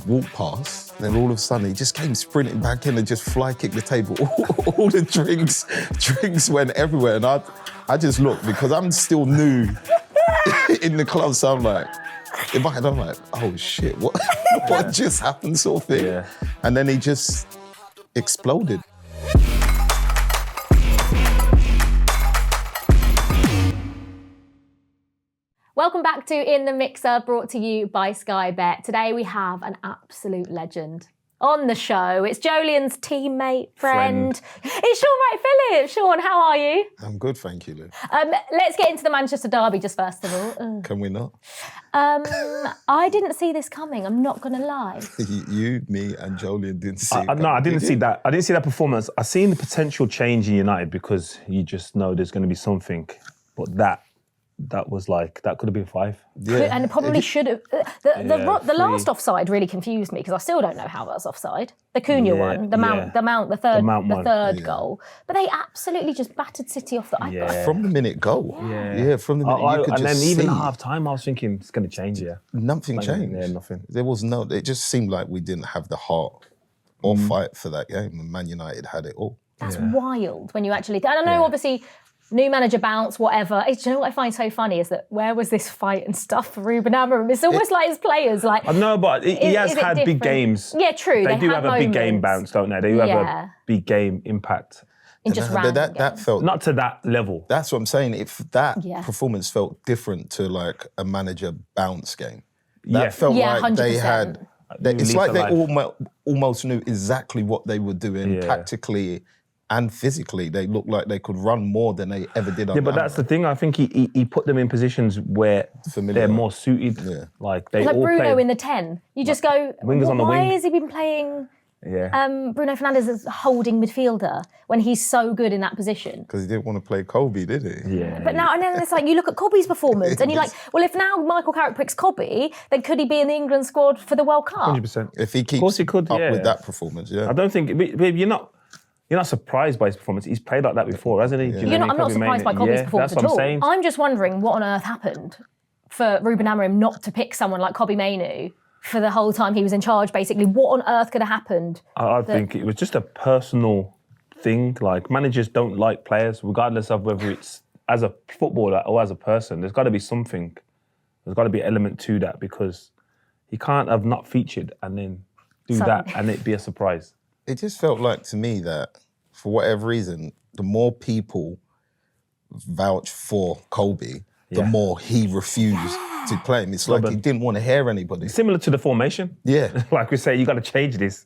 walked past, then all of a sudden he just came sprinting back in and just fly kicked the table. All the drinks went everywhere. And I just looked because I'm still new in the club, so I'm like, in my head, I'm like, oh shit, what just happened sort of thing? Yeah. And then he just exploded. Welcome back to In the Mixer, brought to you by Sky Bet. Today we have an absolute legend on the show. It's Joleon's teammate, friend. It's Shaun Wright Phillips. Shaun, how are you? I'm good, thank you, Lou. Let's get into the Manchester derby just first of all. Can we not? I didn't see this coming, I'm not going to lie. You, me and Joleon didn't see it. No, I didn't see that. I didn't see that performance. I seen the potential change in United because you just know there's going to be something. But that was like, that could have been 5. Yeah. And it probably should have. The last offside really confused me because I still don't know how that's offside. The Cunha one, the third goal. But they absolutely just battered City off the From the minute goal. Yeah, from the minute you could and just then even see. at half time, I was thinking it's going to change, Nothing changed. Yeah, nothing. There was it just seemed like we didn't have the heart or fight for that game, and Man United had it all. That's wild when you actually. And I know, obviously, new manager bounce, whatever. Do you know what I find so funny is that where was this fight and stuff for Ruben Amorim? It's almost like his players, like. I know, but he has had big games. Yeah, true. They do have a big game bounce, don't they? They do have a big game impact. In just random that felt not to that level. That's what I'm saying. If that performance felt different to like a manager bounce game, that felt like 100%. they had. It's like they almost knew exactly what they were doing tactically and physically. They looked like they could run more than they ever did. But that's the thing. I think he put them in positions where they're more suited. Yeah. Like they all Bruno play in the 10. You just go, why has he been playing? Bruno Fernandes as a holding midfielder when he's so good in that position. Because he didn't want to play Kobe, did he? Yeah. But now, and then it's like, you look at Kobe's performance and you're like, well, if now Michael Carrick picks Kobe, then could he be in the England squad for the World Cup? 100%. If he keeps up with that performance, I don't think, but you're not surprised by his performance. He's played like that before, hasn't he? Yeah. I'm not surprised by Kobe's performance at all. Saying. I'm just wondering what on earth happened for Ruben Amorim not to pick someone like Kobe Mainoo for the whole time he was in charge, basically. What on earth could have happened? I think it was just a personal thing. Like, managers don't like players, regardless of whether it's as a footballer or as a person. There's got to be something. There's got to be an element to that because he can't have not featured and then do that and it be a surprise. It just felt like to me that, for whatever reason, the more people vouch for Kobe, the more he refused to play him. It's like he didn't want to hear anybody. Similar to the formation. Yeah. Like we say, you got to change this.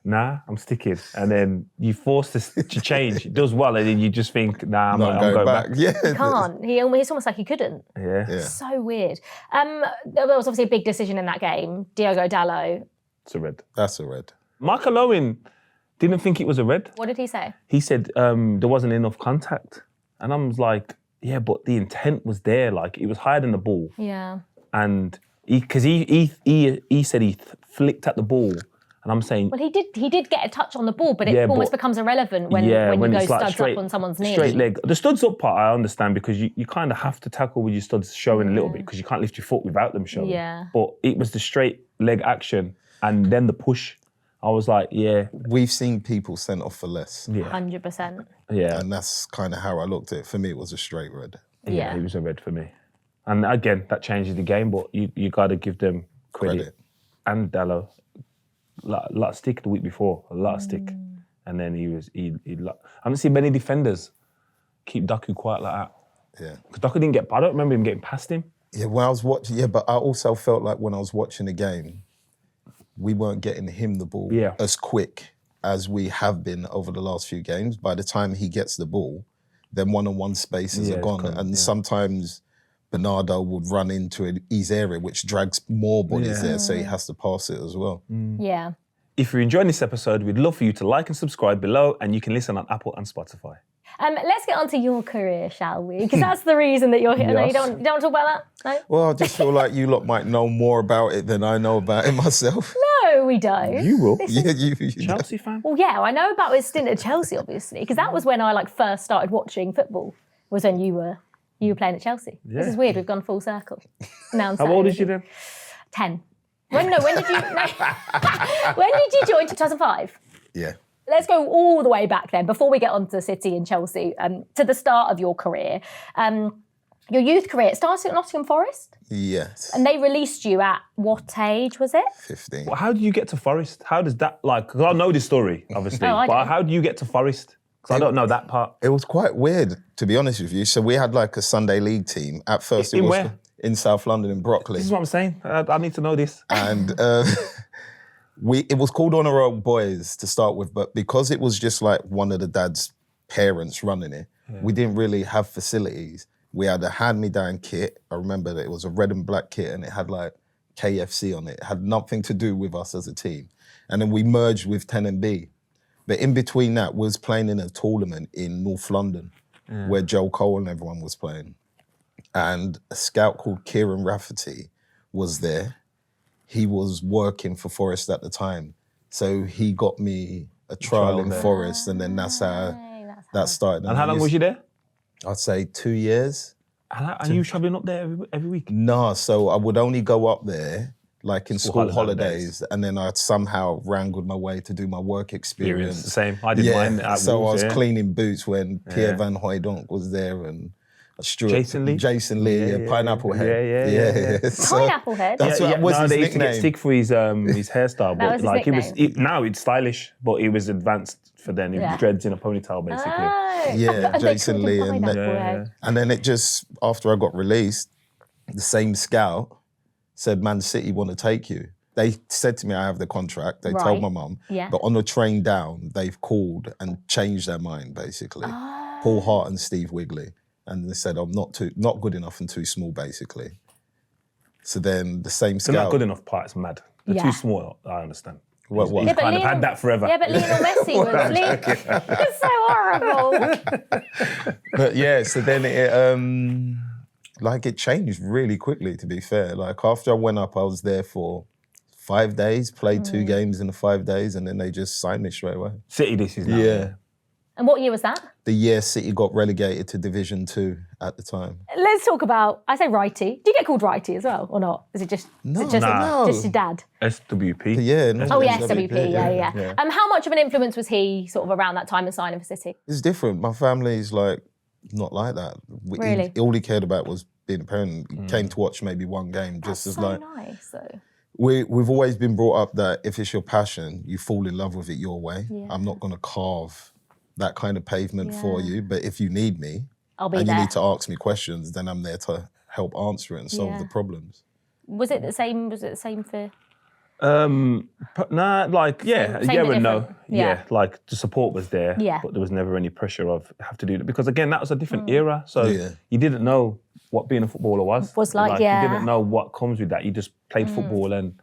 Nah, I'm sticking. And then you force this to change. It does well, and then you just think, nah, I'm going back. Yeah. He can't. It's almost like he couldn't. Yeah. So weird. There was obviously a big decision in that game. Diogo Dalot. It's a red. That's a red. Michael Owen didn't think it was a red. What did he say? He said there wasn't enough contact. And I was like, yeah, but the intent was there. Like, it was higher than the ball. Yeah. And because he said he flicked at the ball. And I'm saying... Well, he did get a touch on the ball, but it almost becomes irrelevant when you go studs up on someone's knee. Straight leg. The studs up part, I understand, because you kind of have to tackle with your studs showing a little bit, because you can't lift your foot without them showing. Yeah. But it was the straight leg action and then the push. I was like, yeah. We've seen people sent off for less. Yeah. 100%. Yeah. And that's kind of how I looked at it. For me, it was a straight red. Yeah, it was a red for me. And again, that changes the game, but you got to give them credit. And Dalot. A lot of stick the week before, a lot of stick. And then I haven't seen many defenders keep Doku quiet like that. Yeah. Because Doku didn't I don't remember him getting past him. Yeah, when I was watching, but I also felt like when I was watching the game, we weren't getting him the ball as quick as we have been over the last few games. By the time he gets the ball, then one-on-one spaces are gone. And sometimes Bernardo would run into his area, which drags more bodies there, so he has to pass it as well. Yeah. If you're enjoying this episode, we'd love for you to like and subscribe below, and you can listen on Apple and Spotify. Let's get on to your career, shall we? Because that's the reason that you're here. Yes. No, you don't want to talk about that? No? Well, I just feel like you lot might know more about it than I know about it myself. No, we don't. You will. You Chelsea fan? Well, yeah, I know about his stint at Chelsea, obviously, because that was when I first started watching football, was when you were playing at Chelsea. Yeah. This is weird, we've gone full circle. Now I'm How old is you then? 10. When did you? No. When did you join? 2005. Yeah. Let's go all the way back then, before we get on to City and Chelsea, to the start of your career. Your youth career, it started at Nottingham Forest? Yes. And they released you at what age was it? 15. Well, how do you get to Forest? How does that, because I know this story, obviously, I but don't. how do you get to Forest? Because I don't know that part. It was quite weird, to be honest with you. So we had like a Sunday league team. At first, it In was where? in South London, in Brockley. This is what I'm saying. I need to know this. And it was called Honor Roll Boys to start with, but because it was just like one of the dad's parents running it, we didn't really have facilities. We had a hand-me-down kit. I remember that it was a red and black kit and it had like KFC on it. It had nothing to do with us as a team. And then we merged with 10&B. But in between that was playing in a tournament in North London where Joe Cole and everyone was playing. And a scout called Kieran Rafferty was there. He was working for Forest at the time. So he got me a trial in Forest, and then that's how that started. And how long was you there? I'd say 2 years. Are you travelling up there every week? No, so I would only go up there like in school holidays, and then I'd somehow wrangled my way to do my work experience. The same. I did mine at so Wolves, I was cleaning boots when Pierre Van Hooijdonk was there and Stuart, Jason Lee, Pineapple Head. Yeah. So Pineapple Head? That's what was his they used to get nickname. stick for his hairstyle, but was his like nickname. now it's stylish, but he was advanced for then. He dreads in a ponytail, basically. Oh. Yeah, And they Jason called him Lee. Pineapple Head. And then it just, after I got released, the same scout said, Man City want to take you. They said to me, I have the contract. They told my mum. Yeah. But on the train down, they've called and changed their mind, basically. Paul Hart and Steve Wigley. And they said, I'm not good enough and too small, basically. So then the same scout... The not good enough part's mad. They're too small, I understand. What? He's kind of had that forever. Yeah, but Lionel Messi was... It's so horrible. But yeah, so then it changed really quickly, to be fair. Like after I went up, I was there for 5 days, played 2 games in the 5 days, and then they just signed me straight away. City this is now. Yeah. And what year was that? The year City got relegated to Division 2 at the time. Let's talk about, I say righty. Do you get called righty as well, or not? Is it just, just your dad? SWP. Yeah. No, Oh, yeah, SWP, yeah. How much of an influence was he sort of around that time and signing for City? It's different. My family's like, not like that. Really? All he cared about was being a parent. He came to watch maybe one game, just as like... nice, though. We've always been brought up that if it's your passion, you fall in love with it your way. Yeah. I'm not going to carve that kind of pavement for you, but if you need me, I'll be and there. you need to ask me questions, then I'm there to help answer it and solve the problems. Was it the same for... Nah, like, yeah and no. Yeah. Like the support was there, but there was never any pressure of have to do that. Because again, that was a different era. So you didn't know what being a footballer was. You didn't know what comes with that. You just played football and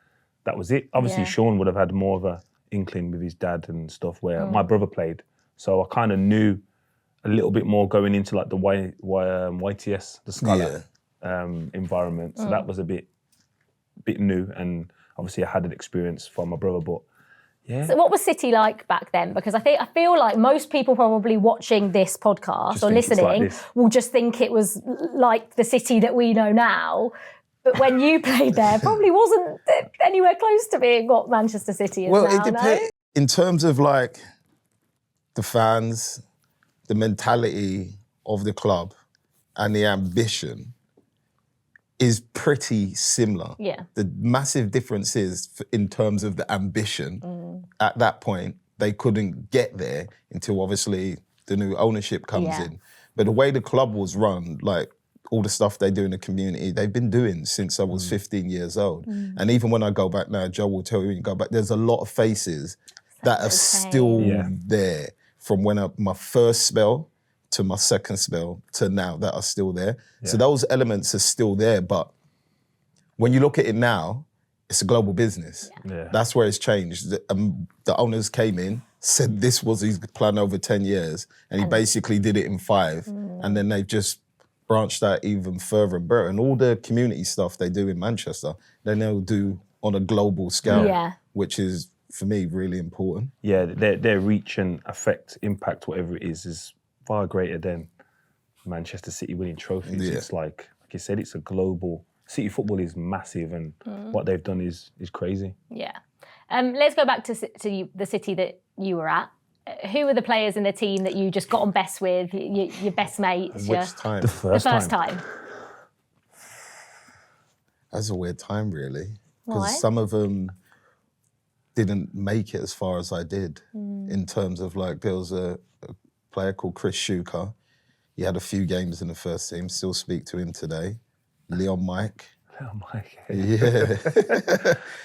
that was it. Obviously, Shaun would have had more of a inkling with his dad and stuff where my brother played. So I kind of knew a little bit more going into like the YTS, the Scholar environment. So that was a bit new, and obviously I had an experience from my brother, but yeah. So what was City like back then? Because I feel like most people probably watching this podcast Just or think it's listening like this. will just think it was like the City that we know now. But when you played there, probably wasn't anywhere close to being what Manchester City is now. Well, it depends. In terms of like the fans, the mentality of the club and the ambition is pretty similar. Yeah. The massive difference is in terms of the ambition. At that point, they couldn't get there until obviously the new ownership comes in. But the way the club was run, like all the stuff they do in the community, they've been doing since I was 15 years old. And even when I go back now, Joe will tell you when you go back, there's a lot of faces that are still there from when my first spell to my second spell to now that are still there. So those elements are still there, but when you look at it now, it's a global business. That's where it's changed. The owners came in, said this was his plan over 10 years, and he basically did it in 5. And then they've just branched out even further and better. And all the community stuff they do in Manchester, they now do on a global scale, which is, for me, really important. Yeah, their reach and effect, impact, whatever it is far greater than Manchester City winning trophies. It's like you said, it's a global City football is massive, and what they've done is crazy. Yeah. Let's go back to the City that you were at. Who were the players in the team that you just got on best with, your best mates? Which time? The first time. That's a weird time, really. Why? Because some of them didn't make it as far as I did in terms of like, there was a player called Chris Schuker. He had a few games in the first team, still speak to him today. Leon Mike. Yeah.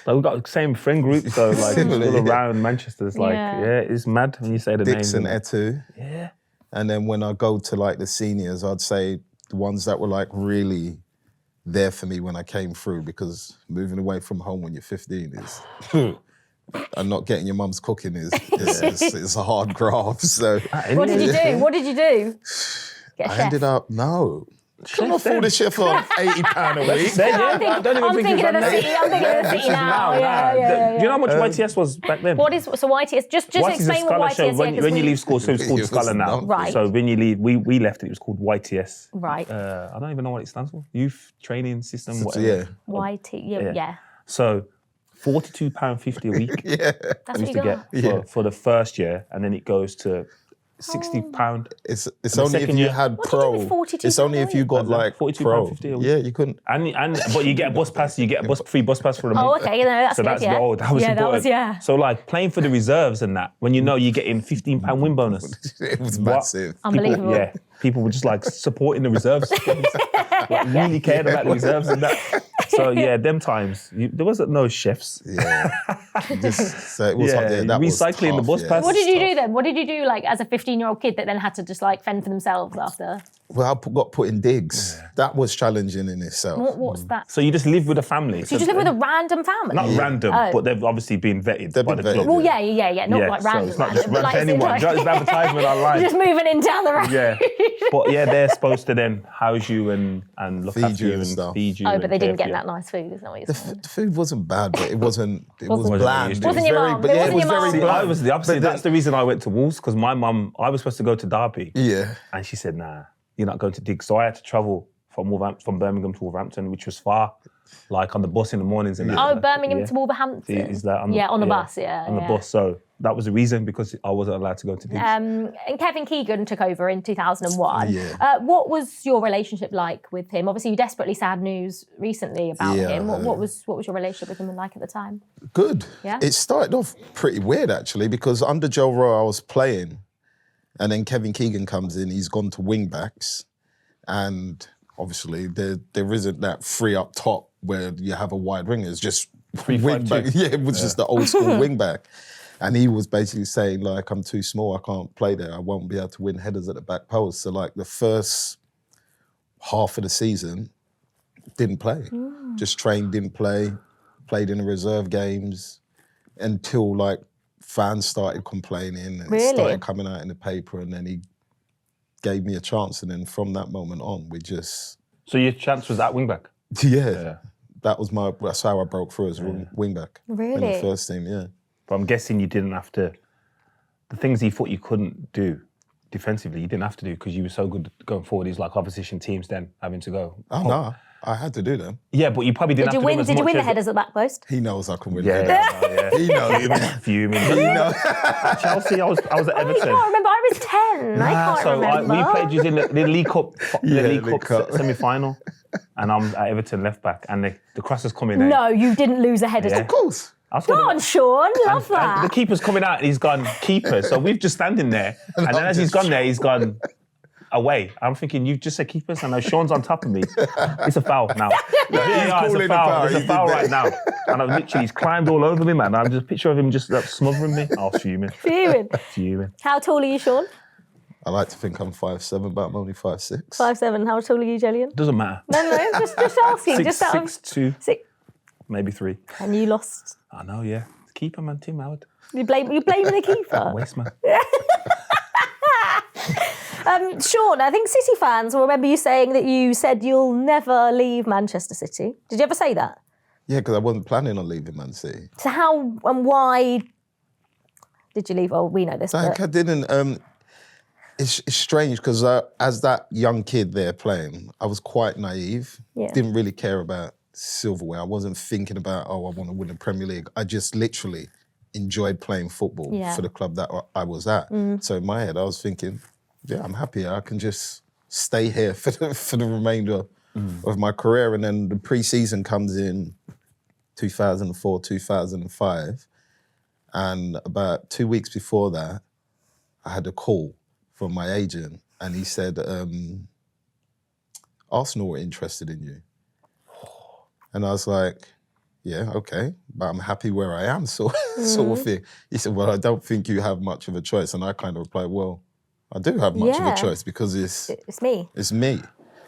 Like we've got the same friend group, so like all around Manchester. It's like, it's mad when you say the names. Dixon Etu. Yeah. And then when I go to like the seniors, I'd say the ones that were like really there for me when I came through, because moving away from home when you're 15 is, and not getting your mum's cooking is a hard graft. So what did you do? What did you do? Get a chef? ended up, couldn't afford a chef on £80 a week. I don't even I'm thinking of the City. I'm thinking of the City now. Do you know how much YTS was back then? What is so YTS? Just explain what YTS is. When you leave school, so it's called Scholar now. Right. So when you leave, we left it. It was called YTS. Right. I don't even know what it stands for. Youth Training System. Yeah. Yeah. So £42.50 a week. That's I what used you to get for the first year, and then it goes to £60. It's only if you had pro. It's only if you got like pro. £42.50 a week. Yeah, you couldn't. But you get a bus pass. You get a free bus pass for a month. Oh, okay. No, that's so good. That was important. So like playing for the reserves and that, when you know you're getting £15 win bonus. It was massive. Unbelievable. People were just like supporting the reserves. Like, really cared about the reserves and that. So yeah, them times there wasn't no chefs. Yeah, so it was that recycling was the bus pass. What did you do then? What did you do like as a 15-year-old kid that then had to just like fend for themselves after? Well, I got put in digs. That was challenging in itself. What's that? So you just live with a family. So you just live with a random family? Not random, but they've obviously been vetted by the club. Well, yeah. Not like random. So it's not just random to anyone. Just an advertisement online. You're just moving in down the road. Yeah. But yeah, they're supposed to then house you and look after you and feed you. Oh, but they didn't get that nice food, is that what you're saying? The food wasn't bad, but it was bland. It wasn't your mum. It was very bland. I was the opposite. That's the reason I went to Wolves, because my mum, I was supposed to go to Derby. Yeah. And she said, nah, you're not going to dig. So I had to travel from Birmingham to Wolverhampton, which was far, like on the bus in the mornings. And Birmingham to Wolverhampton? Is that on the bus, on the bus. So that was the reason, because I wasn't allowed to go to digs. And Kevin Keegan took over in 2001. Yeah. What was your relationship like with him? Obviously, you desperately sad news recently about him. What was your relationship with him like at the time? Good. Yeah. It started off pretty weird, actually, because under Joe Rowe, I was playing, and then Kevin Keegan comes in. He's gone to wing backs, and obviously there isn't that free up top where you have a wide winger. It's just wing back. Yeah, it was just the old school wing back. And he was basically saying, like, I'm too small, I can't play there. I won't be able to win headers at the back post. So, like, the first half of the season, didn't play. Just trained, didn't play, played in the reserve games until, like, fans started complaining and it started coming out in the paper, and then he gave me a chance. And then from that moment on, we just... So your chance was at wing back? Yeah. That's how I broke through as wing back. Really? In the first team, yeah. But I'm guessing you didn't have to... The things he thought you couldn't do defensively, you didn't have to do because you were so good going forward. He's like opposition teams then having to go. Oh, no. I had to do them. Yeah, but you probably didn't have to do as much. Did you win the headers at the back post? He knows I can win headers. Yeah. He knows. Fuming. At Chelsea, I was at Everton. I can't remember. I was 10. I can't remember. We played you in the League Cup, League Cup semi-final, and I'm at Everton left back, and the cross is coming in. No, you didn't lose a header. Of course. Go on, Shaun. Love that. And the keeper's coming out and he's gone keeper. So we've just standing there. And then as he's gone there, he's gone away. I'm thinking, you've just said keepers. I know Shaun's on top of me. It's a foul now. It's a foul right now. And I've literally, he's climbed all over me, man. I'm just a picture of him just like, smothering me. I was fuming. Fuming. How tall are you, Shaun? I like to think I'm 5'7", but I'm only 5'6". 5'7". How tall are you, Jillian? Doesn't matter. No, just asking. 6'2". Maybe 3. And you lost. I know, yeah. Keeper, man, Tim Howard. You blaming the keeper? Waste man. Shaun, I think City fans will remember you saying that you said you'll never leave Manchester City. Did you ever say that? Yeah, because I wasn't planning on leaving Man City. So how and why did you leave? Oh, we know this. Like, I didn't. It's strange because as that young kid there playing, I was quite naive. Yeah. Didn't really care about silverware. I wasn't thinking about, I want to win the Premier League. I just literally enjoyed playing football for the club that I was at. So in my head, I was thinking, yeah, I'm happy. I can just stay here for the remainder of my career. And then the pre-season comes in 2004, 2005. And about 2 weeks before that, I had a call from my agent and he said, Arsenal were interested in you. And I was like, yeah, okay, but I'm happy where I am, sort of thing. He said, well, I don't think you have much of a choice. And I kind of replied, well, I do have much of a choice because it's me. It's me,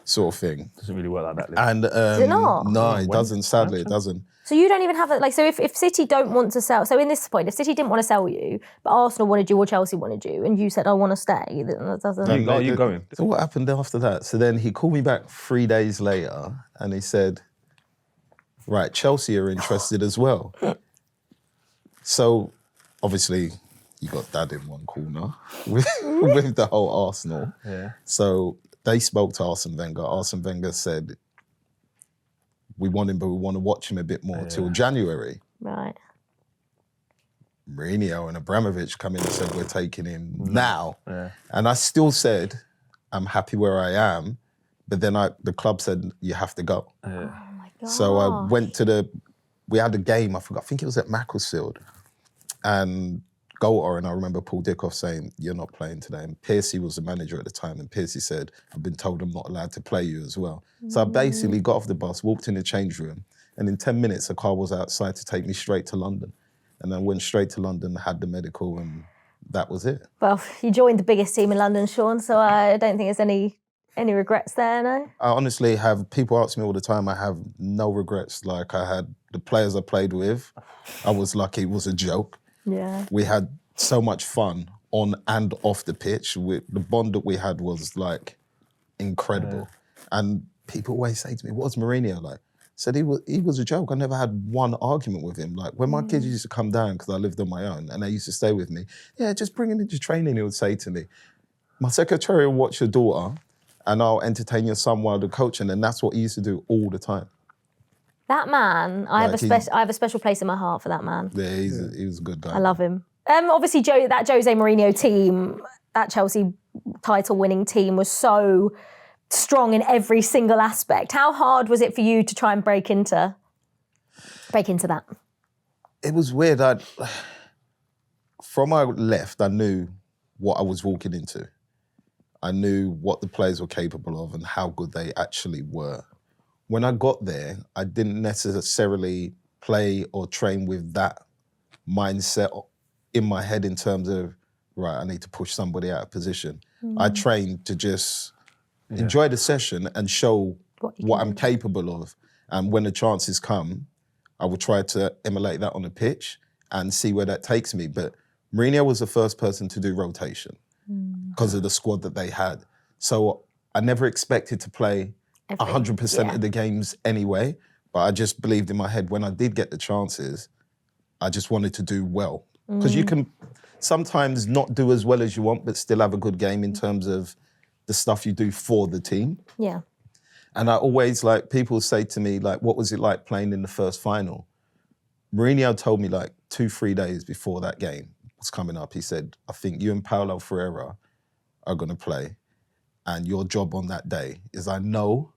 sort of thing. Doesn't really work like that, Liv. And Does it not? No, it doesn't. Sadly, it doesn't. So you don't even have it. Like, so if City don't want to sell, so in this point, if City didn't want to sell you, but Arsenal wanted you or Chelsea wanted you, and you said, I want to stay, then that doesn't. Are you going? So what happened after that? So then he called me back 3 days later, and he said, right, Chelsea are interested as well. So obviously, you got Dad in one corner with the whole Arsenal. Yeah. So they spoke to Arsene Wenger. Arsene Wenger said, we want him, but we want to watch him a bit more till January. Right. Mourinho and Abramovich come in and said, we're taking him now. Yeah. And I still said, I'm happy where I am. But then the club said, you have to go. Oh my God. So I went to we had a game, I think it was at Macclesfield. And Goalter, and I remember Paul Dickoff saying, you're not playing today. And Piercy was the manager at the time, and Piercy said, I've been told I'm not allowed to play you as well. So I basically got off the bus, walked in the change room, and in 10 minutes, a car was outside to take me straight to London. And I went straight to London, had the medical, and that was it. Well, you joined the biggest team in London, Shaun, so I don't think there's any regrets there, no? I honestly have, people ask me all the time, I have no regrets. Like, I had the players I played with, I was lucky, it was a joke. Yeah. We had so much fun on and off the pitch. The bond that we had was like incredible. Yeah. And people always say to me, what's Mourinho like? I said he was a joke. I never had one argument with him. Like when my kids used to come down, because I lived on my own, and they used to stay with me, yeah, just bring him into training, he would say to me, my secretary will watch your daughter and I'll entertain your son while they're coaching. And that's what he used to do all the time. That man, I have a special place in my heart for that man. Yeah, he was a good guy. I love him. Obviously, that Jose Mourinho team, that Chelsea title-winning team, was so strong in every single aspect. How hard was it for you to try and break into that? It was weird. From I left, I knew what I was walking into. I knew what the players were capable of and how good they actually were. When I got there, I didn't necessarily play or train with that mindset in my head in terms of, right, I need to push somebody out of position. I trained to just enjoy the session and show what I'm capable of. And when the chances come, I will try to emulate that on the pitch and see where that takes me. But Mourinho was the first person to do rotation because of the squad that they had. So I never expected to play 100% of the games anyway, but I just believed in my head when I did get the chances, I just wanted to do well. Because you can sometimes not do as well as you want, but still have a good game in terms of the stuff you do for the team. Yeah. And I always, people say to me, what was it like playing in the first final? Mourinho told me 2-3 days before that game was coming up, he said, I think you and Paulo Ferreira are going to play, and your job on that day is, I know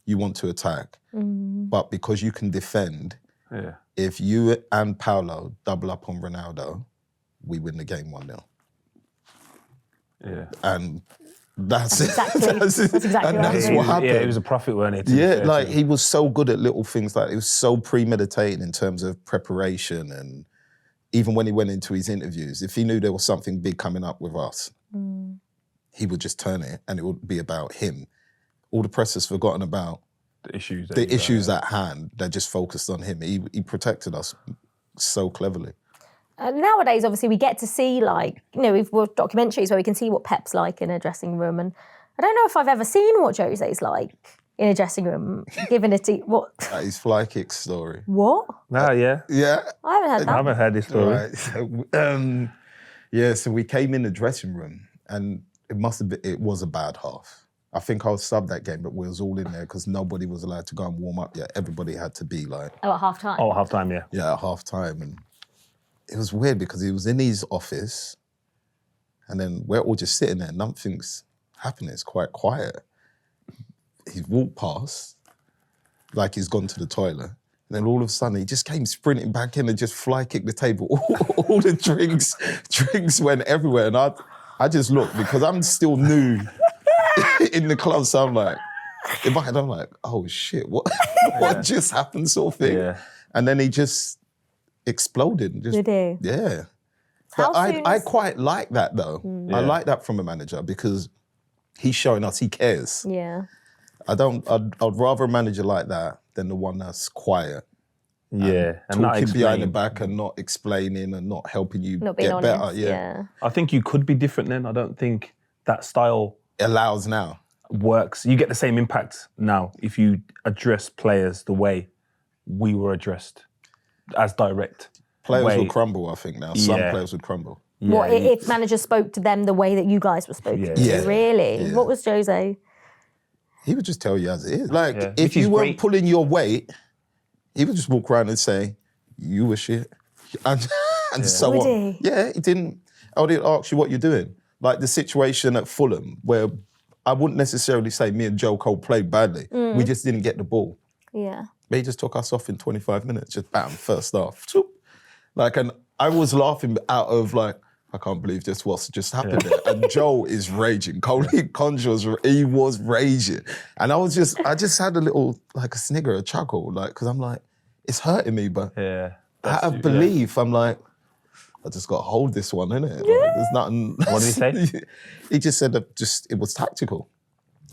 you want to attack, but because you can defend, if you and Paulo double up on Ronaldo, we win the game 1-0. Yeah. And that's exactly, it. That's exactly and that's what happened. Yeah, it was a prophet, weren't it? Yeah, he was so good at little things, he was so premeditated in terms of preparation, and even when he went into his interviews, if he knew there was something big coming up with us, he would just turn it and it would be about him. All the press has forgotten about the issues at hand. They're just focused on him. He protected us so cleverly. Nowadays, obviously, we get to see, we've watched documentaries where we can see what Pep's like in a dressing room. And I don't know if I've ever seen what Jose's like in a dressing room, given what? His fly kick story. What? Yeah. I haven't heard that. I haven't heard this story. Right. So we came in the dressing room and it was a bad half. I think I was sub that game, but we was all in there because nobody was allowed to go and warm up yet. Everybody had to be like... Oh, at half-time? Oh, at half-time, yeah. Yeah, at half-time. And it was weird because he was in his office and then we're all just sitting there. Nothing's happening. It's quite quiet. He's walked past like he's gone to the toilet. And then all of a sudden, he just came sprinting back in and just fly kicked the table. All the drinks went everywhere. And I just looked because I'm still new in the club. So I'm like, in my head, I'm like, oh shit, what just happened sort of thing? Yeah. And then he just exploded. Did he? Yeah. But I quite like that though. Mm. I like that from a manager because he's showing us he cares. Yeah. I'd rather a manager like that than the one that's quiet. Yeah. And talking behind the back and not explaining and not helping you Not being get honest. better. Yeah. I think you could be different then. I don't think that style Allows now. works. You get the same impact now if you address players the way we were addressed, as direct. Players will crumble, I think now. Some players would crumble. Yeah, What, if managers spoke to them the way that you guys were spoken to? Yeah. Really? Yeah. What was Jose? He would just tell you as it is. Like, Yeah. if Which is you weren't great. pulling your weight, he would just walk around and say, you were shit. And so Would on. he? Yeah, he didn't. I didn't ask you what you're doing. Like the situation at Fulham, where I wouldn't necessarily say me and Joe Cole played badly. We just didn't get the ball. Yeah. But he just took us off in 25 minutes, just bam, first half. Like, and I was laughing out of I can't believe this what's just happened there. And Joe is raging. He was raging. And I just had a little, a snigger, a chuckle, because I'm like, it's hurting me, but out of belief, I'm like, I just got to hold this one, innit? There's nothing. What did he say? He just said that it was tactical.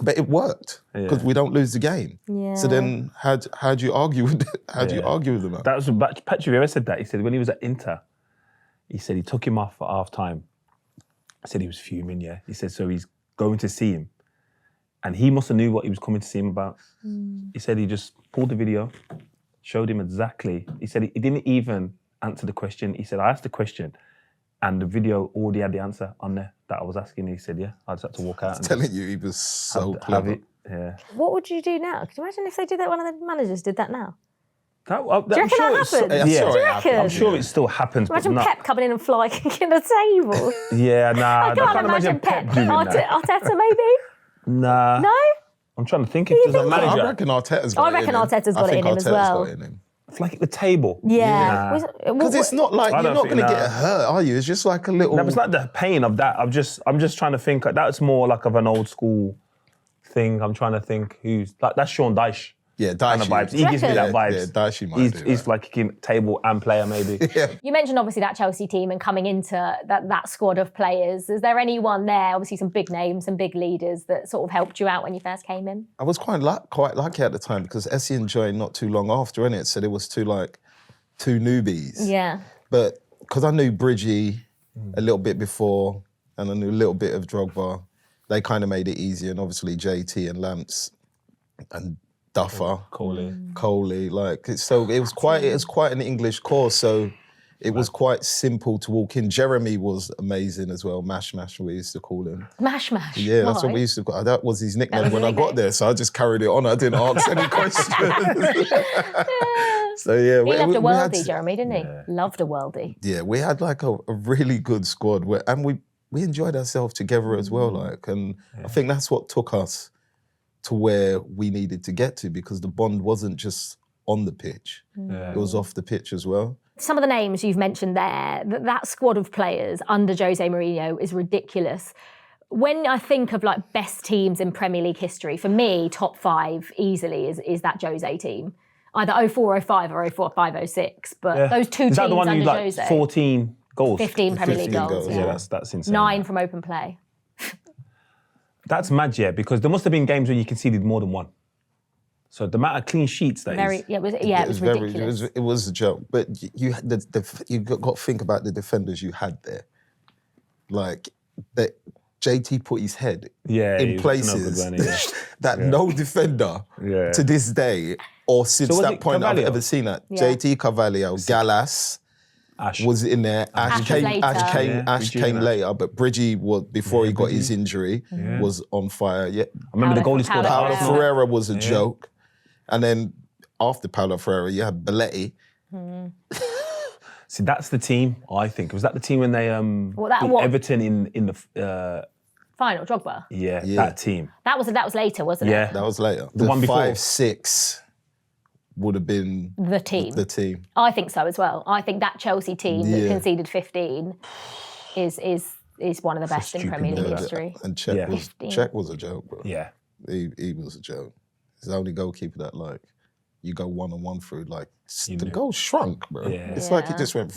But it worked, because we don't lose the game. Yeah. So then how do you argue with them? That was Patrick Vieira said that. He said when he was at Inter, he said he took him off at half time. He said he was fuming, yeah. He said so he's going to see him. And he must have knew what he was coming to see him about. He said he just pulled the video, showed him exactly. He said he didn't even answer the question. He said, I asked the question and the video already had the answer on there that I was asking. He said, yeah, I just had to walk out. I'm telling you, he was so have clever. it. Yeah. What would you do now? Could you imagine if they did that, one of the managers did that now? Do you reckon that happens? Do you reckon? I'm sure it still happens. Imagine but Pep coming in and fly kicking the table. Yeah, nah. I can't imagine Pep. doing that. Arteta maybe? Nah. No? I'm trying to think if there's a manager. I reckon Arteta's got it in him. Arteta's got it in him as well. Got it in him. Like at the table. Yeah. Because it's not like you're not going to get hurt, are you? It's just like a little. No, it's like the pain of that. I'm just trying to think. That's more like of an old school thing. I'm trying to think who's that's Sean Dyche. Yeah, Kind of vibes. Dyche. He gives me that vibes. Yeah, Dyche might do He's that. like kicking table and player maybe. You mentioned obviously that Chelsea team and coming into that squad of players. Is there anyone there, obviously some big names, some big leaders that sort of helped you out when you first came in? I was quite lucky at the time because Essien joined not too long after, innit? So there was two newbies. Yeah. But because I knew Bridgie a little bit before and I knew a little bit of Drogba, they kind of made it easy. And obviously JT and Lamps and Duffer, Coley. it was quite an English course, so it was quite simple to walk in. Jeremy was amazing as well. Mash we used to call him. Mash. Yeah, that's what we used to call. That was his nickname when I got there, so I just carried it on. I didn't ask any questions. So yeah, He loved a worldie, Jeremy, didn't he? Loved a worldie. Yeah, we had a really good squad, and we enjoyed ourselves together as well. And I think that's what took us to where we needed to get to, because the bond wasn't just on the pitch; it was off the pitch as well. Some of the names you've mentioned there, that squad of players under Jose Mourinho is ridiculous. When I think of best teams in Premier League history, for me, top 5 easily is that Jose team. Either 04-05 or 04-05-06, but those two teams Is that the one under you Jose. 14 goals? 15 Premier League goals. Yeah, that's insane. 9 from open play. That's mad, yeah, because there must have been games where you conceded more than one. So the amount of clean sheets that is. It was ridiculous. It was a joke, but you got to think about the defenders you had there. That JT put his head in places that no defender to this day or since that point I've ever seen that. JT, Carvalho, Gallas, Ash. was in there. Ash came Bridgie, later, but Bridgie was before he got his injury was on fire. Yeah, I remember the goal he scored. Paulo Ferreira was a joke, and then after Paulo Ferreira, you had Belletti. See, that's the team. I think was that the team when they beat Everton in the final Drogba. Yeah, that team. That was later, wasn't it? Yeah, That was later. The one before 5-6 would have been the team. The team. I think so as well. I think that Chelsea team that conceded 15 is one of the best in Premier League history. And Czech was a joke, bro. Yeah, he was a joke. He's the only goalkeeper that you go 1-on-1 through, the goal shrunk, bro. Yeah. It's like it just went.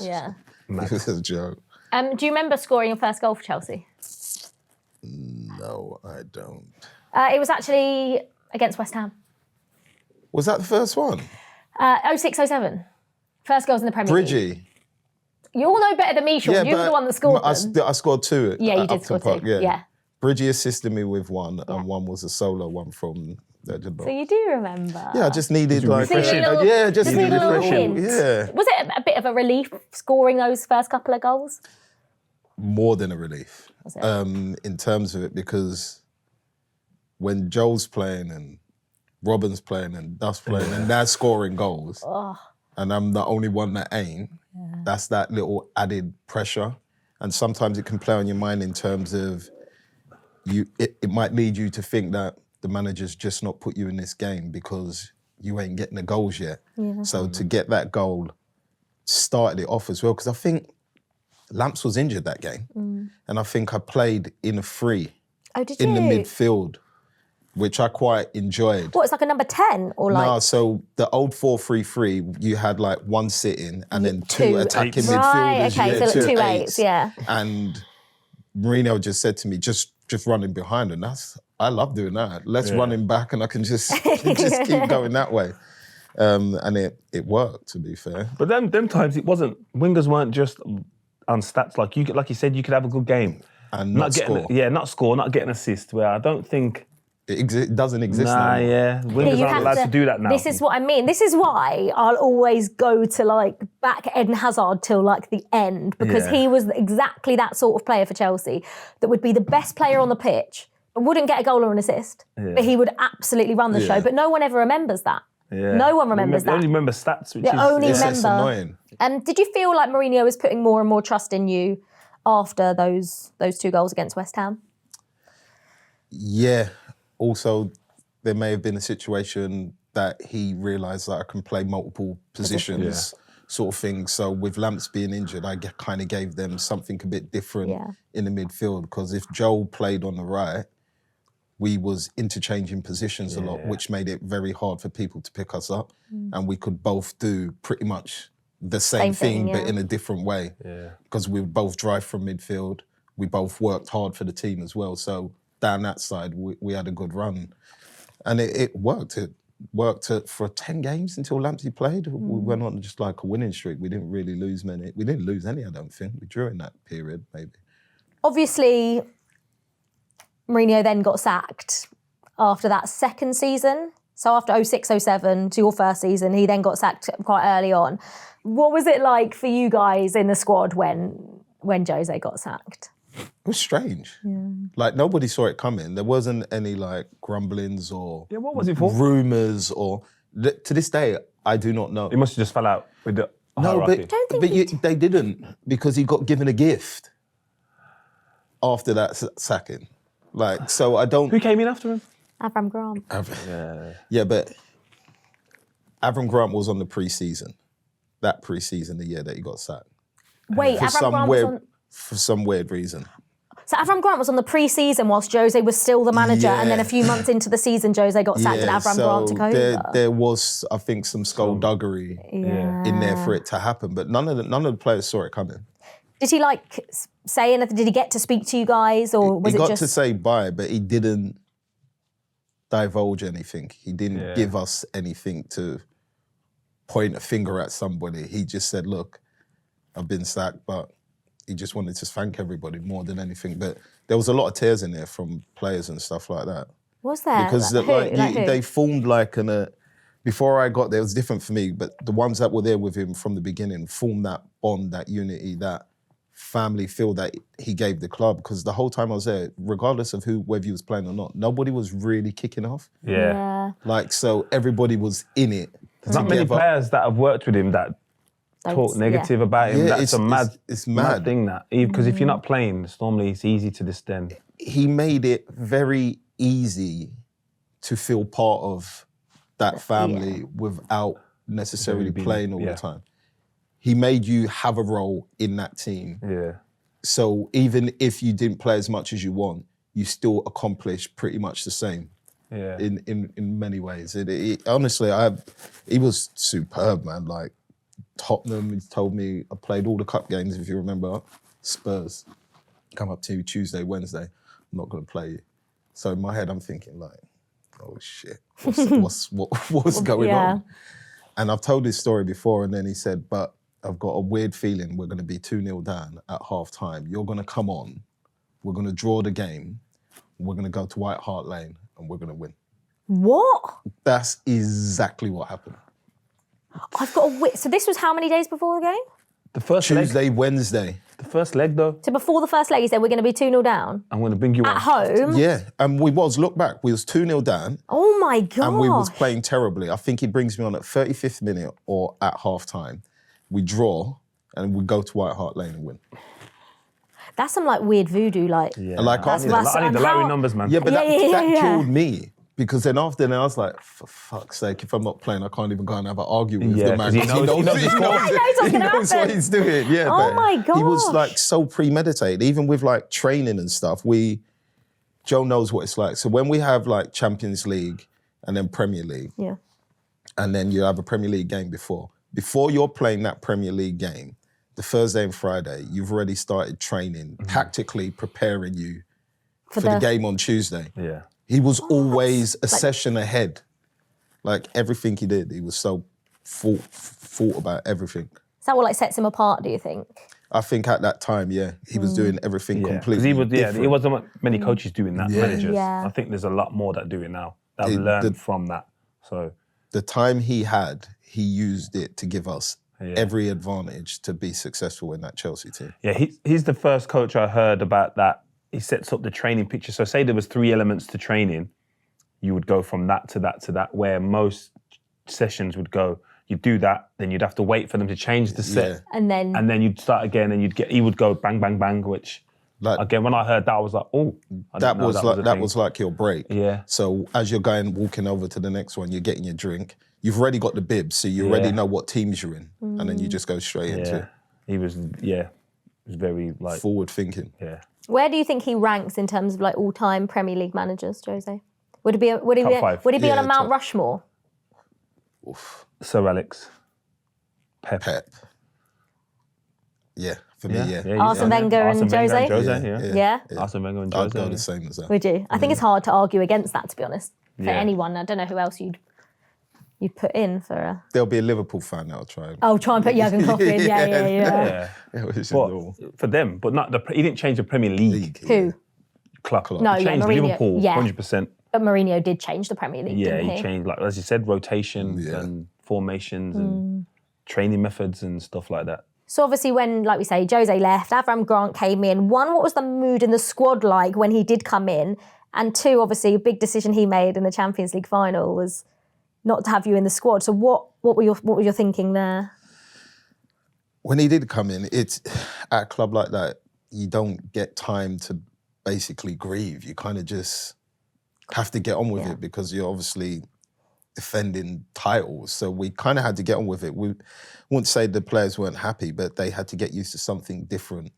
Yeah. It was a joke. Do you remember scoring your first goal for Chelsea? No, I don't. It was actually against West Ham. Was that the first one? 06-07. First goals in the Premier League. Bridgie. You all know better than me, Sean. Yeah, you were the one that scored them. I scored 2. Yeah, you did score 2. Yeah. Bridgie assisted me with 1, and 1 was a solo one from Legend. So you do remember? Yeah, I just needed refreshing. just needed a refreshing. Yeah. Was it a bit of a relief scoring those first couple of goals? More than a relief. Was it? In terms of it, because when Joel's playing and Robin's playing and Duff's playing and they're scoring goals, and I'm the only one that ain't, that's that little added pressure. And sometimes it can play on your mind in terms of it might lead you to think that the manager's just not put you in this game because you ain't getting the goals yet. Yeah. So to get that goal started it off as well, because I think Lamps was injured that game. And I think I played in a free in the midfield, which I quite enjoyed. What, it's like a number 10 or like? No, so the old 4-3-3, you had like 1 sitting and then 2 attacking midfielders. Right, okay, so 2 8s, yeah. And Mourinho just said to me, just run in behind, and I love doing that. Let's run him back, and I can just keep going that way. And it worked, to be fair. But them times it wasn't. Wingers weren't just on stats like you said. You could have a good game and not score. Not score, not get an assist. Where I don't think. It doesn't exist now. Wingers aren't allowed to do that now. This is what I mean. This is why I'll always go to back Eden Hazard till the end, because he was exactly that sort of player for Chelsea that would be the best player on the pitch, but wouldn't get a goal or an assist, but he would absolutely run the show. But no one ever remembers that. Yeah. No one remembers that. They only remember stats, which is annoying. Did you feel like Mourinho was putting more and more trust in you after those 2 goals against West Ham? Yeah. Also, there may have been a situation that he realised that I can play multiple positions, sort of thing. So with Lamps being injured, I kind of gave them something a bit different in the midfield, because if Joel played on the right, we was interchanging positions a lot, which made it very hard for people to pick us up. And we could both do pretty much the same thing, but in a different way. Because we would both drive from midfield. We both worked hard for the team as well. So down that side, we had a good run. And it worked. It worked for 10 games until Lampsey played. We went on just like a winning streak. We didn't really lose many. We didn't lose any, I don't think. We drew in that period, maybe. Obviously, Mourinho then got sacked after that second season. So after 06-07 to your first season, he then got sacked quite early on. What was it like for you guys in the squad when Jose got sacked? It was strange. Nobody saw it coming. There wasn't any grumblings or what was it for? Rumours or... To this day, I do not know. It must have just fell out with the hierarchy. They didn't, because he got given a gift after that sacking. So I don't... Who came in after him? Avram Grant. Yeah, but Avram Grant was on the pre-season. That pre-season, the year that he got sacked. Wait, Avram Grant was on... For some weird reason. So Avram Grant was on the pre-season whilst Jose was still the manager, and then a few months into the season, Jose got sacked and Avram Grant took over. There was, I think, some skullduggery in there for it to happen, but none of the players saw it coming. Did he say anything? Did he get to speak to you guys, or was it just... He got to say bye, but he didn't divulge anything. He didn't give us anything to point a finger at somebody. He just said, look, I've been sacked, but he just wanted to thank everybody more than anything. But there was a lot of tears in there from players and stuff like that. Was there? Because they formed before I got there, it was different for me, but the ones that were there with him from the beginning formed that bond, that unity, that family feel that he gave the club. Because the whole time I was there, regardless of whether he was playing or not, nobody was really kicking off. Yeah. Like, so everybody was in it. There's not many players that have worked with him that talk negative about him. That's it's mad thing that, because if you're not playing, it's easy to distend. He made it very easy to feel part of that family without necessarily playing all the time. He made you have a role in that team. Yeah. So even if you didn't play as much as you want, you still accomplished pretty much the same. Yeah. In many ways. Honestly, he was superb, man. Like Tottenham, he told me I played all the cup games, if you remember. Spurs come up to you Tuesday, Wednesday. I'm not going to play you. So in my head, I'm thinking like, oh shit, what's going on? And I've told this story before, and then he said, but I've got a weird feeling we're going to be 2-0 down at half time. You're going to come on, we're going to draw the game, we're going to go to White Hart Lane, and we're going to win. What? That's exactly what happened. I've got so this was how many days before the game? The first Tuesday, Wednesday. The first leg, though. So before the first leg, he said, we're going to be 2-0 down? I'm going to bring you at home? Yeah, and look back, we was 2-0 down. Oh my God. And we was playing terribly. I think he brings me on at 35th minute or at half time. We draw, and we go to White Hart Lane and win. That's some like weird voodoo, like. Yeah. Like I need the lottery numbers, man. Yeah, but that killed me. Because then after that, I was like, for fuck's sake, if I'm not playing, I can't even go and have an argument with the man. He knows what he's doing. Yeah, oh my God. He was like so premeditated. Even with like training and stuff, Joe knows what it's like. So when we have like Champions League and then Premier League, and then you have a Premier League game before you're playing that Premier League game, the Thursday and Friday, you've already started training, tactically preparing you for the game on Tuesday. Yeah. He was always a session ahead. Like everything he did, he was so thought about everything. Is that what like sets him apart, do you think? I think at that time, he was doing everything completely different. He wasn't many coaches doing that, managers. Yeah. I think there's a lot more that do it now. That have learned from that. So the time he had, he used it to give us every advantage to be successful in that Chelsea team. Yeah, he's the first coach I heard about that. He sets up the training picture. So say there was 3 elements to training, you would go from that to that to that, where most sessions would go, you'd do that, then you'd have to wait for them to change the set. And then you'd start again and he would go bang, bang, bang, which again, when I heard that, I was like, oh. That was like your break. Yeah. So as you're walking over to the next one, you're getting your drink. You've already got the bib, so you already know what teams you're in. And then you just go straight into it. He was very like... forward thinking. Yeah. Where do you think he ranks in terms of like all-time Premier League managers, Jose? Would he be on a Mount Rushmore? Oof. Sir Alex. Pep. Yeah, for me, Arsene Wenger and Jose? Yeah. Arsene Wenger and Jose. I'd go the same as that. Would you? I think it's hard to argue against that, to be honest, for anyone. I don't know who else you'd put in for a... There'll be a Liverpool fan that'll try. Oh, try and put Jurgen Klopp in. Yeah. For them, but he didn't change the Premier League. Who? Klopp. No, he changed Mourinho. Liverpool, 100%. But Mourinho did change the Premier League, didn't he changed, like as you said, rotations and formations and training methods and stuff like that. So obviously when, like we say, Jose left, Avram Grant came in. 1, what was the mood in the squad like when he did come in? And 2, obviously, a big decision he made in the Champions League final was not to have you in the squad. So what were your thinking there? When he did come in, it's at a club like that, you don't get time to basically grieve. You kind of just have to get on with it because you're obviously defending titles. So we kind of had to get on with it. We wouldn't say the players weren't happy, but they had to get used to something different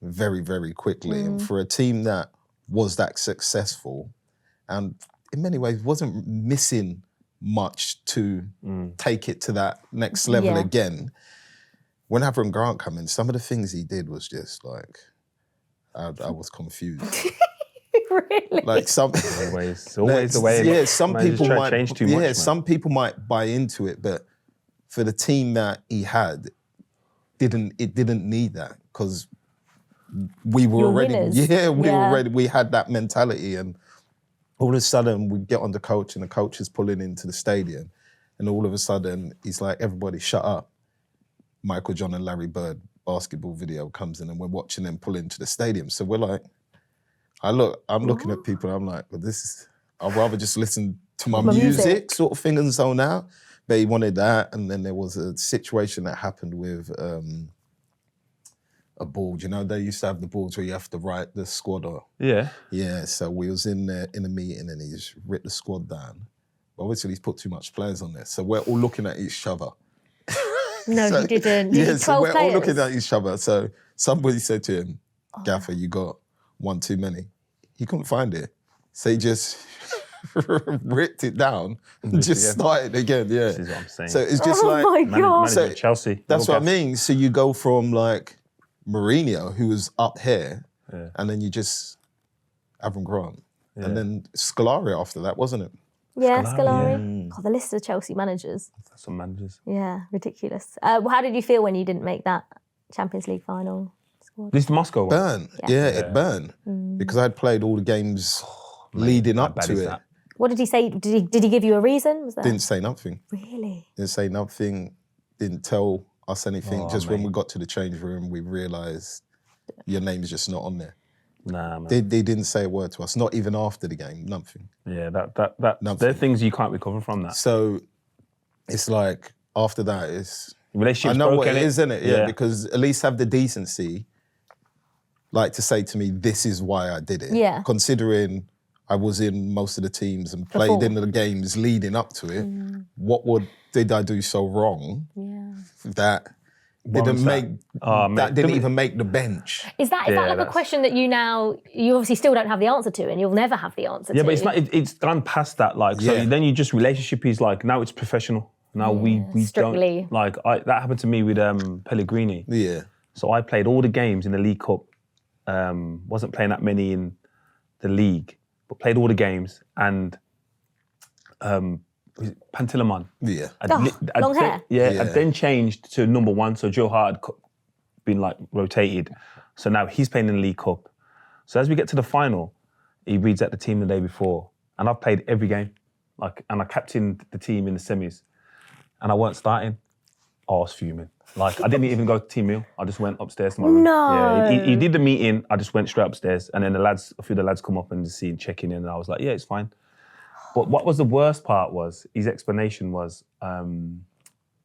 very, very quickly. And for a team that was that successful and in many ways wasn't missing much to take it to that next level again. When Avram Grant came in, some of the things he did was just like, I was confused. Really? Like some always the way. Yeah, some people might change too much. Some people might buy into it, but for the team that he had, it didn't need that because we were already we had that mentality, and all of a sudden we get on the coach and the coach is pulling into the stadium And all of a sudden, he's like, everybody shut up. Michael John and Larry Bird basketball video comes in and we're watching them pull into the stadium. So we're like, I'm looking at people and I'm like, well, I'd rather just listen to my music sort of thing and zone out. But he wanted that. And then there was a situation that happened with a board. You know, they used to have the boards where you have to write the squad or yeah. So we was in there in a meeting and he's written the squad down. Obviously, he's put too much players on there. So we're all looking at each other. No, he didn't. So we're all looking at each other. So somebody said to him, Gaffer, you got one too many. He couldn't find it. So he just ripped it down and just started again, This is what I'm saying. So it's just my God. Manager Chelsea. That's what I mean. So you go from like Mourinho, who was up here, and then you just Avram Grant. And then Scolari after that, wasn't it? Yeah, Scolari. God, the list of Chelsea managers. Some managers. Yeah, ridiculous. How did you feel when you didn't make that Champions League final squad? This Moscow one? Burned. Yeah, it burned. Because I'd played all the games leading up to it. What did he say? Did he give you a reason? Was that... Didn't say nothing. Really? Didn't say nothing. Didn't tell us anything. Just when we got to the change room, we realised your name is just not on there. Nah, man. They didn't say a word to us, not even after the game, nothing. Yeah, they're things you can't recover from that. So it's like, after that, Relationship's I know broken, what it is, isn't it? Yeah, Yeah. because at least have the decency, like to say to me, this is why I did it. Yeah. Considering I was in most of the teams and played in the games leading up to it, did I do so wrong that didn't even make the bench? Is that like a question that you obviously still don't have the answer to, and you'll never have the answer to? Yeah, but it's gone past that. Like, so then you just relationship is like, now it's professional. Now we strictly. don't like that happened to me with Pellegrini. Yeah. So I played all the games in the League Cup. Wasn't playing that many in the league, but played all the games and. Pantilimon. Yeah. Long hair. I then changed to number 1, so Joe Hart had been like rotated. So now he's playing in the League Cup. So as we get to the final, he reads out the team the day before. And I've played every game. And I captained the team in the semis. And I weren't starting. I was fuming. Like, I didn't even go to team meal. I just went upstairs to my room. No. Yeah, he did the meeting. I just went straight upstairs. And then a few of the lads come up and just checking in. And I was like, yeah, it's fine. But what was the worst part was, his explanation was,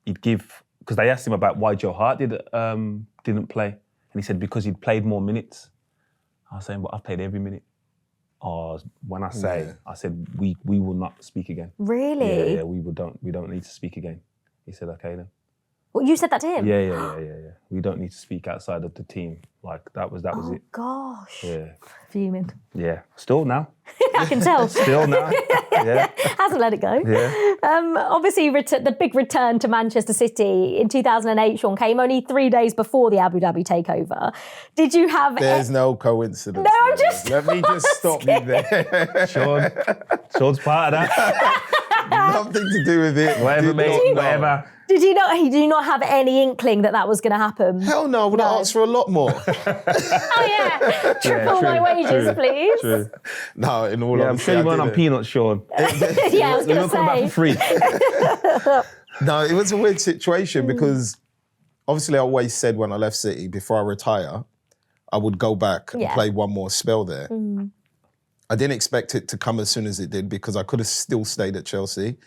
he'd give, because they asked him about why Joe Hart didn't play. And he said, because he'd played more minutes. I was saying, but I've played every minute. When I said, we will not speak again. Really? Yeah, we don't need to speak again. He said, okay then. Well, you said that to him? Yeah. We don't need to speak outside of the team. Like, that was it. Oh, gosh. Yeah. Fuming. Yeah. Still now. I can tell. Still now. Yeah. Hasn't let it go. Yeah. Obviously, the big return to Manchester City in 2008, Shaun, came only 3 days before the Abu Dhabi takeover. Did you have... There's no coincidence. No, I'm just... Let me just stop you there. Shaun's part of that. Nothing to do with it. Whatever, mate. Whatever. Did you not have any inkling that was going to happen? Hell no, I would have asked for a lot more. Oh yeah, triple my wages, please. True. No, in all honesty, I'm sure you weren't on peanuts, Shaun. Yeah, I was going to come back for free. No, it was a weird situation because obviously I always said when I left City, before I retire, I would go back and play one more spell there. I didn't expect it to come as soon as it did because I could have still stayed at Chelsea.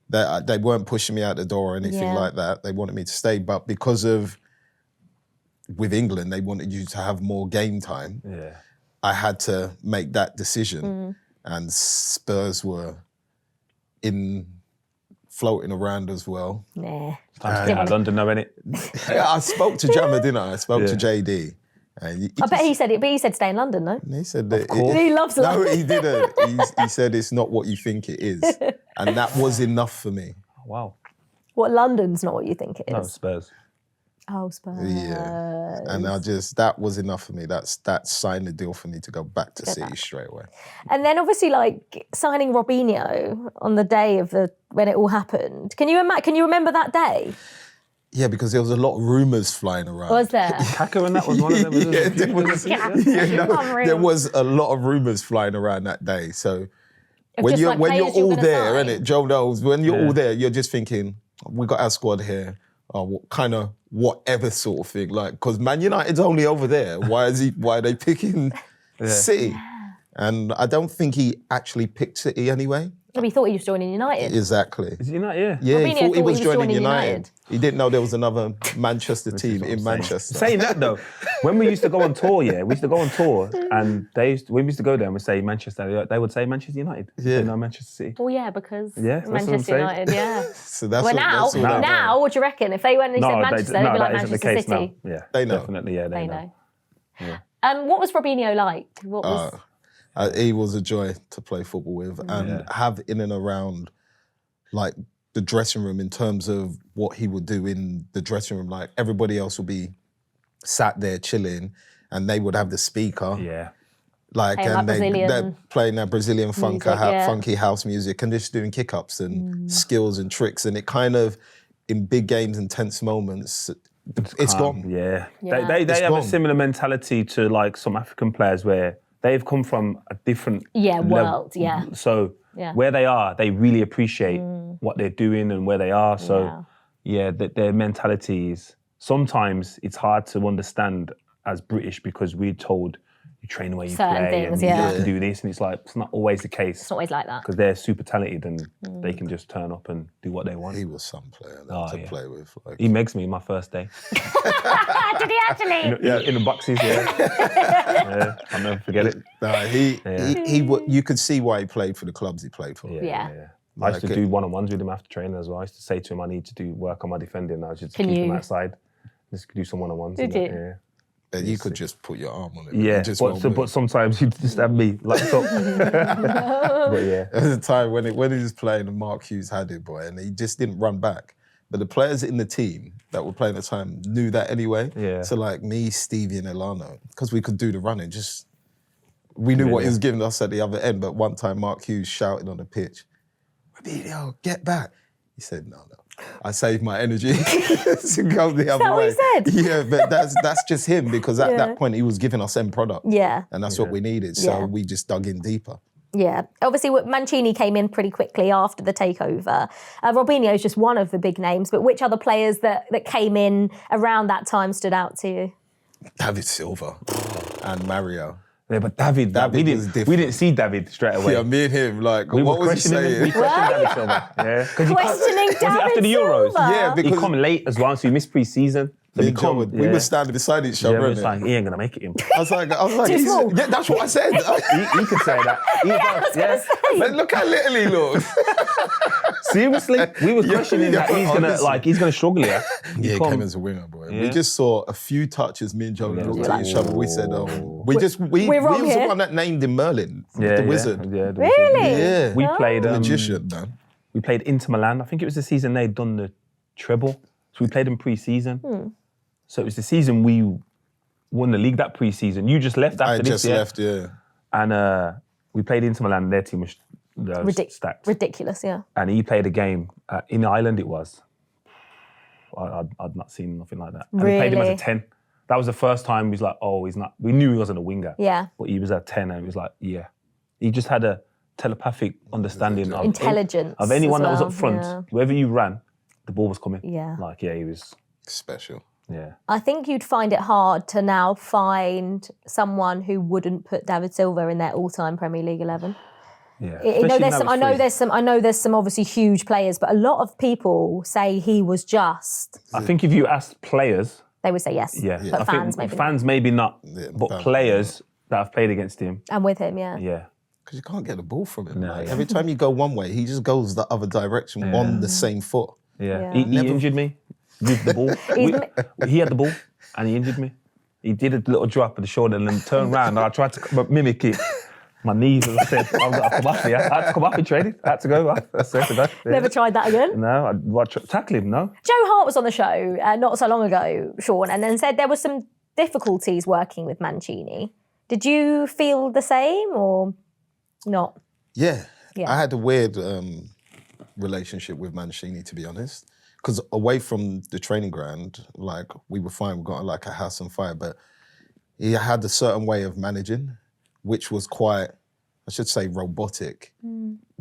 They weren't pushing me out the door or anything like that. They wanted me to stay, but because with England, they wanted you to have more game time. Yeah. I had to make that decision. And Spurs were floating around as well. Nah. Time to get out of London now, innit? I spoke to Jammer, didn't I? I spoke to JD. And I bet he said it, but he said stay in London, no? He said that he loves London. No, he didn't. He said it's not what you think it is. And that was enough for me. Wow. What, London's not what you think it is? No, Spurs. Oh, Spurs. Yeah. And that was enough for me. That signed the deal for me to go back to City straight away. And then obviously signing Robinho on the day of when it all happened. Can you remember that day? Yeah, because there was a lot of rumours flying around. Was there? Kaka and that was one of them. There was a lot of rumours flying around that day. So when you're all there, sign. innit? Joe knows, when you're all there, you're just thinking, we got our squad here, kind of whatever sort of thing. Like, because Man United's only over there. Why are they picking City? Yeah. And I don't think he actually picked City anyway. He thought he was joining United. Exactly. Is it United? Yeah, Mourinho he thought he was joining United. United. He didn't know there was another Manchester team in Manchester. Saying that though, when we used to go on tour, and when we used to go there and we say Manchester, they would say Manchester United. Yeah. No, Manchester City. Well, yeah, because that's what I'm Manchester saying. United, yeah. So that's now, what do you reckon? If they went and said Manchester, they'd be like Manchester City. No. Yeah, they know. Definitely, yeah, they know. Yeah. What was Robinho like? What was... he was a joy to play football with and have in and around, like, the dressing room in terms of what he would do in the dressing room. Like, everybody else would be sat there chilling and they would have the speaker. Yeah. Like, and they're playing that Brazilian funky house music and just doing kick-ups and skills and tricks. And it kind of, in big games and tense moments, it's gone. Yeah. They have a similar mentality to, like, some African players where they've come from a different world, So where they are, they really appreciate what they're doing and where they are. So their mentality is, sometimes it's hard to understand as British because we're told you train the way you certain play things, and you have to do this, and it's like, it's not always the case. It's not always like that. Because they're super talented and they can just turn up and do what they want. He was some player to play with. Like. He megs me my first day. Did he actually? In the boxes, I'll never forget it. You could see why he played for the clubs he played for. I used to do one-on-ones with him after training as well. I used to say to him, I need to do work on my defending. I just keep him outside. Just do some one-on-ones. Did you? And you could just put your arm on it. Yeah, but sometimes you just have me like up. But yeah. There was a time when he was playing and Mark Hughes had it, boy, and he just didn't run back. But the players in the team that were playing at the time knew that anyway. Yeah. So like me, Stevie and Elano, because we could do the running, we knew what he was giving us at the other end. But one time Mark Hughes shouted on the pitch, "Robinho, get back." He said, no. I saved my energy to go the other way. Is that what he said? Yeah, but that's just him, because at that point he was giving us end product. Yeah. And that's what we needed. So we just dug in deeper. Yeah. Obviously, Mancini came in pretty quickly after the takeover. Robinho is just one of the big names, but which other players that came in around that time stood out to you? David Silva and Mario. Yeah, but David we didn't see David straight away. Yeah, me and him, like, what was he saying? We questioned David Silva. Yeah. Questioning David Silva? After the Euros. Yeah, because he come late as well, so he missed pre-season. So we were standing beside each other. Yeah, like, he ain't gonna make it in. I was like, that's what I said. he could say that. I was gonna say. But look how little he looks. Seriously, we were questioning that he's gonna struggle here. Yeah, he came as a winger, boy. Yeah. We just saw a few touches. Me and Joe looked at each other. We said, we was the one that named him Merlin, the wizard. Yeah, the really? Wizard. Yeah, we played magician, man. We played Inter Milan. I think it was the season they'd done the treble, so we played in pre-season. So it was the season we won the league that pre-season. You just left after this, I just left, yeah. And we played Inter Milan. Their team was stacked. Ridiculous, yeah. And he played a game in Ireland. It was. I'd not seen nothing like that. And we played him as a 10. That was the first time he was like, oh, he's not. We knew he wasn't a winger. Yeah. But he was a 10, and he was like, yeah. He just had a telepathic understanding of intelligence of anyone that was well. up front. Wherever you ran, the ball was coming. Yeah. Like, he was special. Yeah. I think you'd find it hard to now find someone who wouldn't put David Silva in their all-time Premier League 11. Yeah. I know there's some obviously huge players, but a lot of people say he was just. I think if you ask players, they would say yes. Yeah. But fans maybe not. But players that have played against him and with him, yeah. Yeah. Because you can't get the ball from him. Every time you go one way, he just goes the other direction on the same foot. Yeah. He injured me with the ball. He had the ball and he injured me. He did a little drop of the shoulder and then turned around and I tried to mimic it. My knees, as I said, I was come off here. I had to come off in training. I had to go off. Never tried that again? No, I'd tackle him, no. Joe Hart was on the show not so long ago, Shaun, and then said there was some difficulties working with Mancini. Did you feel the same or not? Yeah. I had a weird relationship with Mancini, to be honest. Because away from the training ground, like, we were fine, we got like a house on fire, but he had a certain way of managing, which was quite I should say robotic.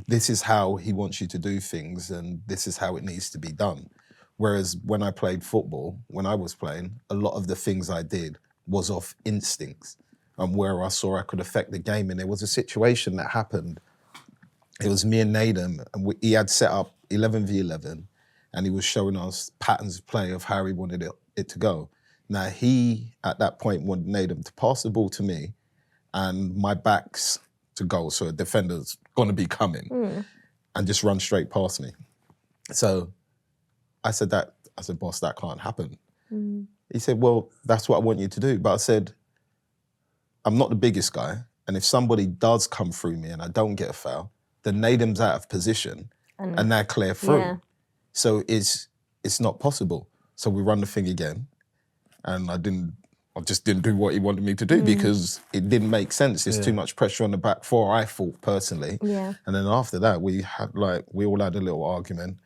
This is how he wants you to do things and this is how it needs to be done. Whereas when I played football, when I was playing, a lot of the things I did was off instincts and where I saw I could affect the game. And there was a situation that happened. It was me and Needham, and he had set up 11v11 and he was showing us patterns of play of how he wanted it to go. Now he, at that point, wanted Needham to pass the ball to me and my back's to goal, so a defender's gonna be coming and just run straight past me. So I said, boss, that can't happen. He said, well, that's what I want you to do. But I said, I'm not the biggest guy, and if somebody does come through me and I don't get a foul, then Needham's out of position and they're clear through. Yeah. So it's not possible. So we run the thing again, and I just didn't do what he wanted me to do because it didn't make sense. There's too much pressure on the back four, I thought, personally. Yeah. And then after that, we all had a little argument.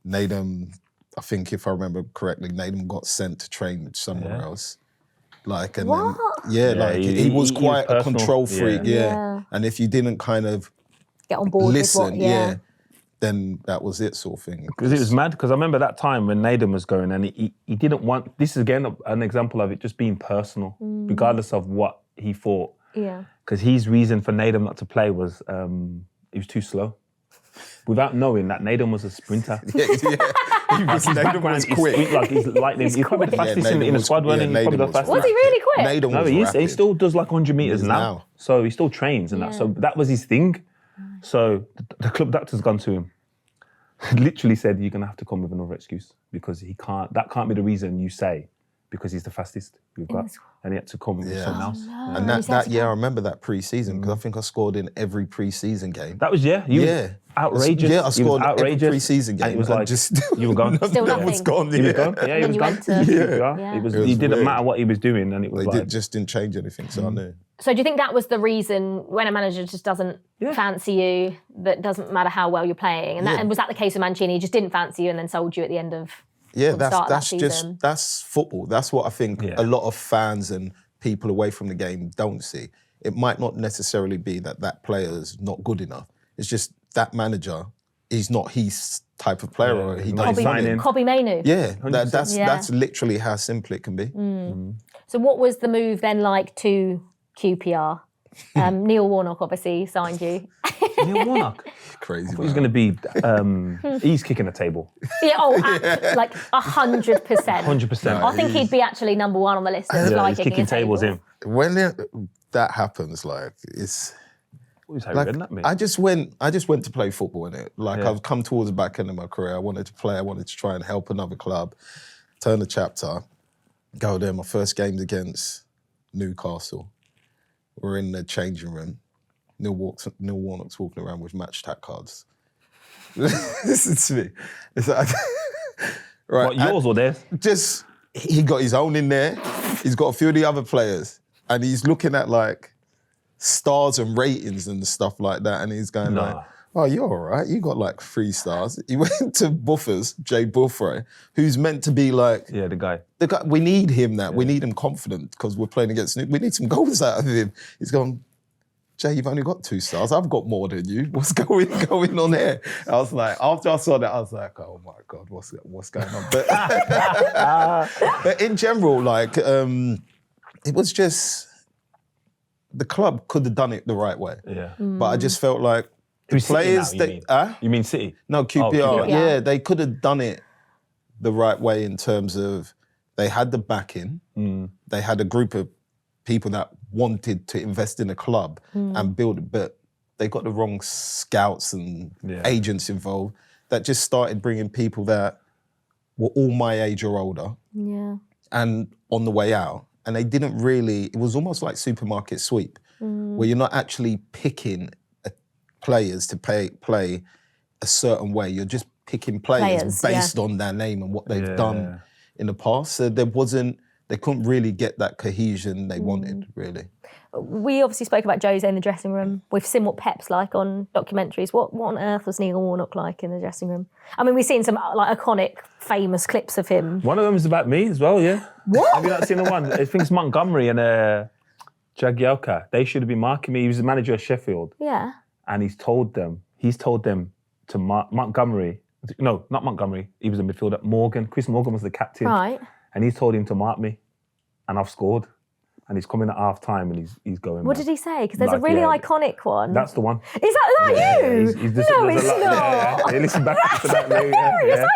Needham, I think if I remember correctly, Needham got sent to train somewhere else. Like, and what? Then, he was quite a control freak, And if you didn't kind of get on board listen, with what, then that was it, sort of thing. Because it was mad, because I remember that time when Needham was going and he didn't want, this is again an example of it just being personal, regardless of what he thought. Yeah. Because his reason for Needham not to play was he was too slow. Without knowing that Needham was a sprinter. Needham was quick. He's lightning. He's probably the fastest in the squad, wasn't he? Probably the fastest. Was he really quick? Needham was rapid. He still does like 100 metres now. So he still trains and that. So that was his thing. So the club doctor's gone to him, literally said, you're going to have to come with another excuse because that can't be the reason you say, because he's the fastest we've got. And he had to come with someone else. No. And that year, I remember that pre-season because I think I scored in every pre-season game. That was, outrageous. Yeah, I scored every pre-season game. And it was like, you were gone. Still nothing. Was gone. He was gone. Yeah, he was gone. It didn't matter what he was doing, and it was just didn't change anything, so I knew. So do you think that was the reason when a manager just doesn't fancy you, that doesn't matter how well you're playing? And was that the case with Mancini? He just didn't fancy you and then sold you at the end of that's football. That's what I think a lot of fans and people away from the game don't see. It might not necessarily be that player's not good enough. It's just that manager is not his type of player. Or he doesn't sign in. Kobbie Mainoo. Yeah, that's literally how simple it can be. So what was the move then like to QPR? Neil Warnock obviously signed you. Neil Warnock? Crazy. He's going to be, he's kicking the table. Like 100%. 100%. I think he'd be actually number one on the list. He's kicking tables in. When that happens, like, it's... Harry Redknapp, I just went to play football, innit? Like, I've come towards the back end of my career. I wanted to play. I wanted to try and help another club, turn the chapter, go there. My first game's against Newcastle. We're in the changing room. Neil Warnock's walking around with match tack cards. Listen to me. It's like, right, what, yours or theirs? Just, he got his own in there. He's got a few of the other players. And he's looking at, like, stars and ratings and stuff like that, and he's going like, oh, you're all right, you got like 3 stars. He went to Buffers, Jay Buffray, who's meant to be like... Yeah, the guy. We need him now. We need him confident because we're playing against... We need some goals out of him. He's gone, Jay, you've only got 2 stars. I've got more than you. What's going on here? I was like, after I saw that, I was like, oh my God, what's going on? But in general, like, it was just... The club could have done it the right way. Yeah. But I just felt like the players... You mean City? No, QPR. Yeah, they could have done it the right way in terms of they had the backing, they had a group of people that wanted to invest in a club and build it, but they got the wrong scouts and agents involved that just started bringing people that were all my age or older and on the way out. And they didn't really, it was almost like supermarket sweep, where you're not actually picking players to play a certain way. You're just picking players based on their name and what they've done in the past. So they couldn't really get that cohesion they wanted, really. We obviously spoke about Jose in the dressing room. We've seen what Pep's like on documentaries. What on earth was Neil Warnock like in the dressing room? I mean, we've seen some like iconic, famous clips of him. One of them is about me as well, yeah. What? Have you not seen the one? I think it's Montgomery and Jagielka, they should have been marking me. He was the manager of Sheffield. Yeah. And he's told them to Montgomery. No, not Montgomery. He was a midfielder. Morgan. Chris Morgan was the captain. Right. And he's told him to mark me. And I've scored. And he's coming at half time and he's going. What did he say? Because there's a really iconic one. That's the one. Is that you? No, it's not. Yeah, listen back to that. Hilarious. I never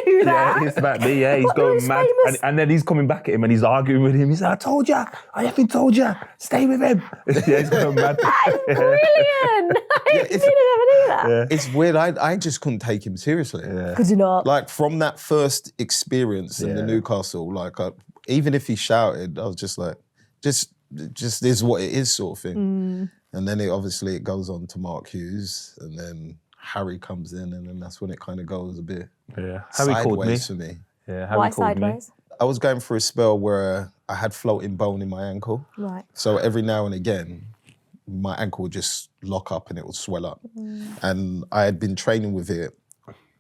knew that. Yeah, it's about me. Yeah, he's going mad. And then he's coming back at him and he's arguing with him. He's like, I told you. I effing told you. Stay with him. Yeah, he's going mad. That's brilliant. I never knew that. Yeah. It's weird. I just couldn't take him seriously. Could you not? Like from that first experience in the Newcastle, like even if he shouted, I was just like, just is what it is sort of thing. And then it goes on to Mark Hughes, and then Harry comes in, and then that's when it kind of goes a bit sideways for me. Yeah, Harry Why called sideways? me. I was going through a spell where I had floating bone in my ankle. Right. So every now and again, my ankle would just lock up and it would swell up. And I had been training with it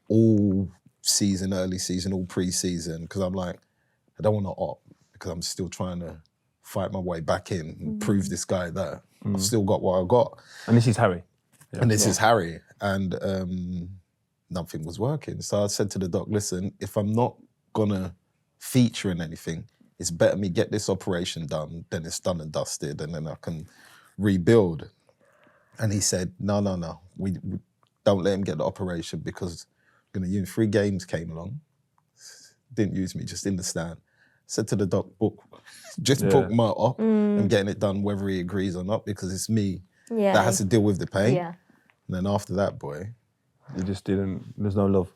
all season, early season, all pre-season, because I'm like, I don't want to opt because I'm still trying to fight my way back in and prove this guy that I've still got what I got. And this is Harry. Yeah. And this is Harry. And nothing was working. So I said to the doc, listen, if I'm not gonna feature in anything, it's better me get this operation done, then it's done and dusted, and then I can rebuild. And he said, no. We don't let him get the operation because we're gonna use 3 games came along. Didn't use me, just in the stand. Said to the doc, book my op. I'm getting it done whether he agrees or not because it's me that has to deal with the pain. Yeah. And then after that, boy. You just didn't, there's no love.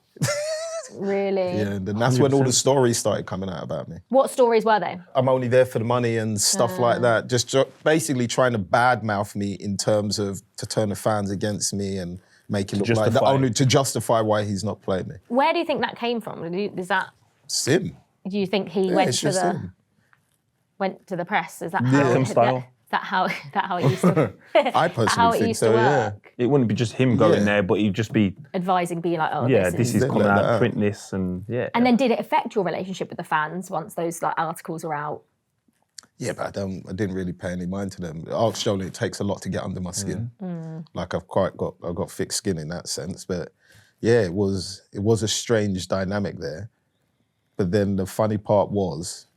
Really? Yeah, and then that's when all the stories started coming out about me. What stories were they? I'm only there for the money and stuff like that. Just basically trying to badmouth me in terms of to turn the fans against me and make it look like that only to justify why he's not playing me. Where do you think that came from? Is that... It's him. Do you think he went to the press? Is that how it used to? I personally think so. Yeah. It wouldn't be just him going there, but he'd just be advising, being like, "Oh, this is coming out, print this," and And then, did it affect your relationship with the fans once those articles were out? Yeah, but I didn't really pay any mind to them. Actually, it takes a lot to get under my skin. Like I've got thick skin in that sense. But yeah, it was a strange dynamic there. But then the funny part was,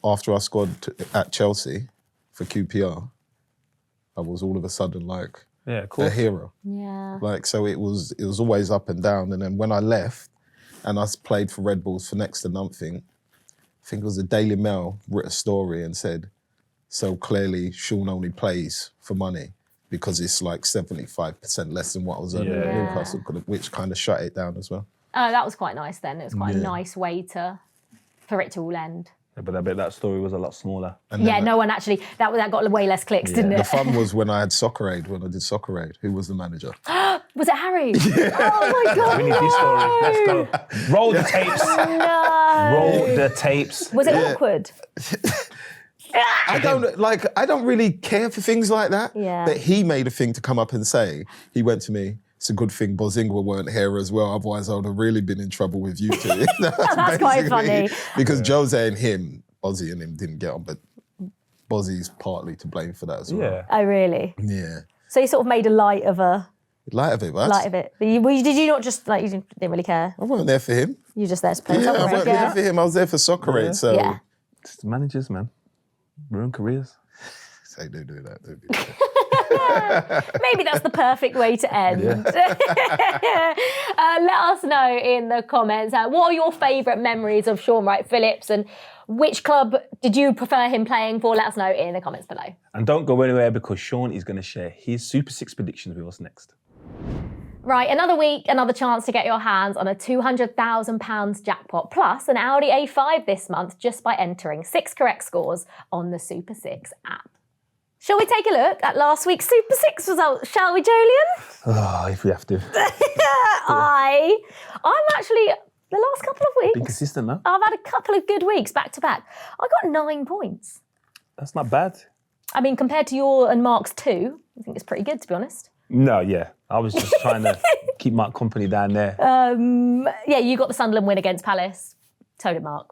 after I scored at Chelsea for QPR, I was all of a sudden like a hero. Yeah. Like, so it was always up and down. And then when I left and I played for Red Bulls for next to nothing, I think it was the Daily Mail wrote a story and said, so clearly Shaun only plays for money because it's like 75% less than what I was earning at Newcastle, which kind of shut it down as well. Oh, that was quite nice then. It was quite a nice way for it to all end. Yeah, but I bet that story was a lot smaller. And no one actually, that got way less clicks, didn't it? The fun was when I had Soccer Aid, when I did Soccer Aid. Who was the manager? Was it Harry? Oh my God. We need this story. Let's go. Roll the tapes. No. Roll the tapes. Was it awkward? I don't really care for things like that. Yeah. But he made a thing to come up and say, he went to me, it's a good thing Bozingwa weren't here as well, otherwise I would have really been in trouble with you two. That's quite funny. Because Jose and him, Ozzy and him didn't get on, but Bozzy's partly to blame for that as well. Yeah. Oh, really? Yeah. So you sort of made a light of it, what? Light of it. But did you not just, you didn't really care? I wasn't there for him. You were just there to play I wasn't there for him, I was there for Soccer Aid, so... Yeah. Just managers, man. Ruin careers. Say, don't do that. Maybe that's the perfect way to end. Yeah. Let us know in the comments. What are your favourite memories of Shaun Wright Phillips and which club did you prefer him playing for? Let us know in the comments below. And don't go anywhere because Shaun is going to share his Super 6 predictions with us next. Right, another week, another chance to get your hands on a £200,000 jackpot, plus an Audi A5 this month just by entering 6 correct scores on the Super 6 app. Shall we take a look at last week's Super 6 results, shall we, Julian? Oh, if we have to. I'm actually, the last couple of weeks... Been consistent, no? I've had a couple of good weeks back to back. I got 9 points. That's not bad. I mean, compared to your and Mark's 2, I think it's pretty good, to be honest. No, yeah. I was just trying to keep Mark company down there. Yeah, you got the Sunderland win against Palace. So did Mark.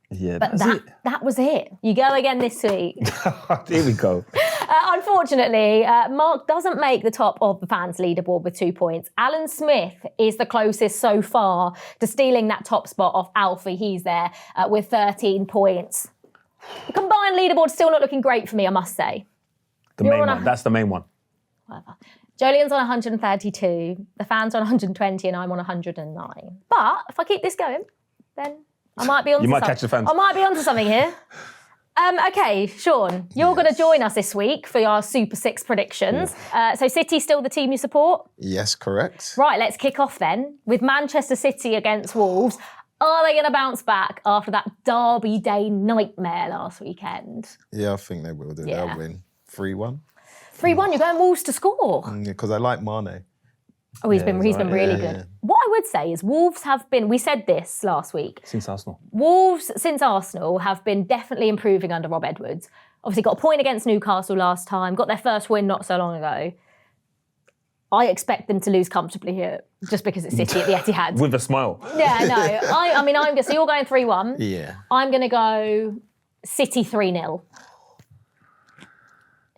Yeah, But that's that was it. You go again this week. it. Here we go. Unfortunately, Mark doesn't make the top of the fans' leaderboard with 2 points. Alan Smith is the closest so far to stealing that top spot off Alfie. He's there with 13 points. The combined leaderboard's still not looking great for me, I must say. That's the main one. Whatever. Joleon's on 132, the fans on 120, and I'm on 109. But if I keep this going, then I might be on. You might catch the fans. I might be onto something here. Okay, Shaun, you're going to join us this week for our Super 6 predictions. So City's still the team you support? Yes, correct. Right, let's kick off then with Manchester City against Wolves. Are they going to bounce back after that Derby Day nightmare last weekend? Yeah, I think they will do. Yeah. They'll win 3-1. 3-1, you're going Wolves to score. Because I like Mane. Oh, he's been really good. Yeah. What I would say is Wolves have been, we said this last week. Since Arsenal. Wolves, since Arsenal, have been definitely improving under Rob Edwards. Obviously got a point against Newcastle last time, got their first win not so long ago. I expect them to lose comfortably here, just because it's City at the Etihad. With a smile. Yeah, no. So you're going 3-1. Yeah. I'm going to go City 3-0.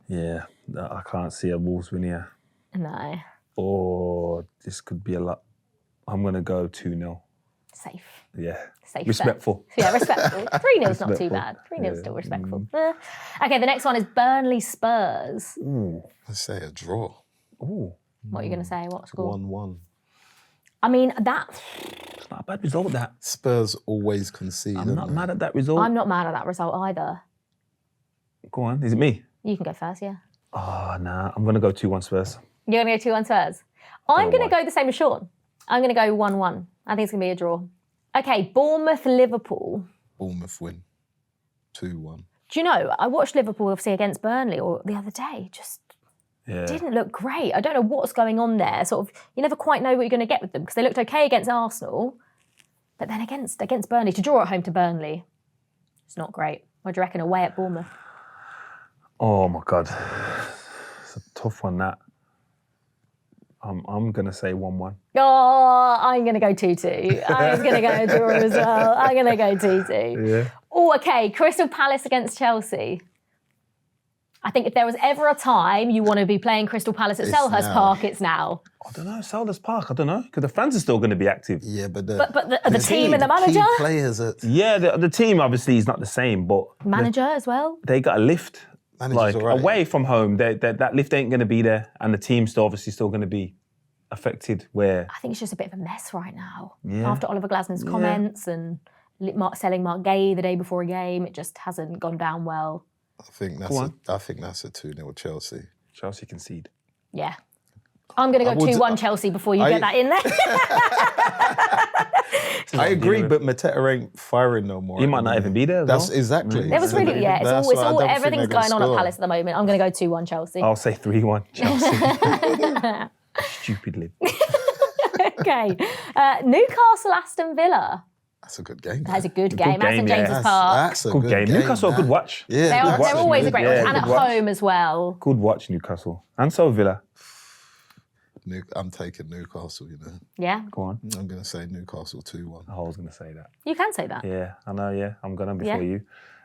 Yeah, I can't see a Wolves win here. No. Or this could be a lot. I'm going to go 2-0. Safe. Yeah. Safe. Respectful. Yeah, respectful. 3-0's not too Respectful. bad. 3-0's still respectful. Okay, the next one is Burnley Spurs. Ooh. Let's say a draw. Ooh. What are you going to say? What score? 1-1. I mean, that... It's not a bad result, that. Spurs always concede. I'm not mad at that result. I'm not mad at that result either. Go on. Is it me? You can go first, yeah. Oh, nah. I'm going to go 2-1 Spurs. You're going to go 2-1 Spurs? I'm going to go the same as Shaun. I'm going to go 1-1. I think it's going to be a draw. Okay, Bournemouth-Liverpool. Bournemouth win 2-1. Do you know, I watched Liverpool obviously against Burnley the other day. Just didn't look great. I don't know what's going on there. Sort of, you never quite know what you're going to get with them because they looked okay against Arsenal, but then against Burnley, to draw at home to Burnley, it's not great. What do you reckon away at Bournemouth? Oh, my God. It's a tough one, that. I'm going to say 1-1. Oh, I'm going to go 2-2. I was going to go a draw as well. I'm going to go 2-2. Yeah. Oh, okay. Crystal Palace against Chelsea. I think if there was ever a time you want to be playing Crystal Palace at Selhurst Park, it's now. I don't know, Selhurst Park, I don't know. Because the fans are still going to be active. Yeah, but the team and the manager? Key players are... Yeah, the team obviously is not the same, but... Manager as well? They got a lift. Manager's all right. Away from home, that lift ain't going to be there, and the team's obviously still going to be affected where... I think it's just a bit of a mess right now. Yeah. After Oliver Glasner's comments and selling Mark Gay the day before a game, it just hasn't gone down well. I think that's a 2-0 Chelsea. Chelsea concede. Yeah. I'm going to go 2-1 Chelsea before you get that in there. I agree, but Mateta ain't firing no more. He might not even be there. That's exactly. It was really, it's all everything's going on at Palace at the moment. I'm going to go 2-1 Chelsea. I'll say 3-1 Chelsea. Stupidly. Okay. Newcastle Aston Villa. That's a good game. That's a good game. At game, St James's Park. That's a Good game. Newcastle, a good watch. Yeah, They're always a great watch. And at good watch. home as well. Good watch, Newcastle. And so Villa. I'm taking Newcastle, you know. Yeah. Go on. I'm going to say Newcastle 2-1. I was going to say that. You can say that. Yeah, I know, yeah. I'm going to before you.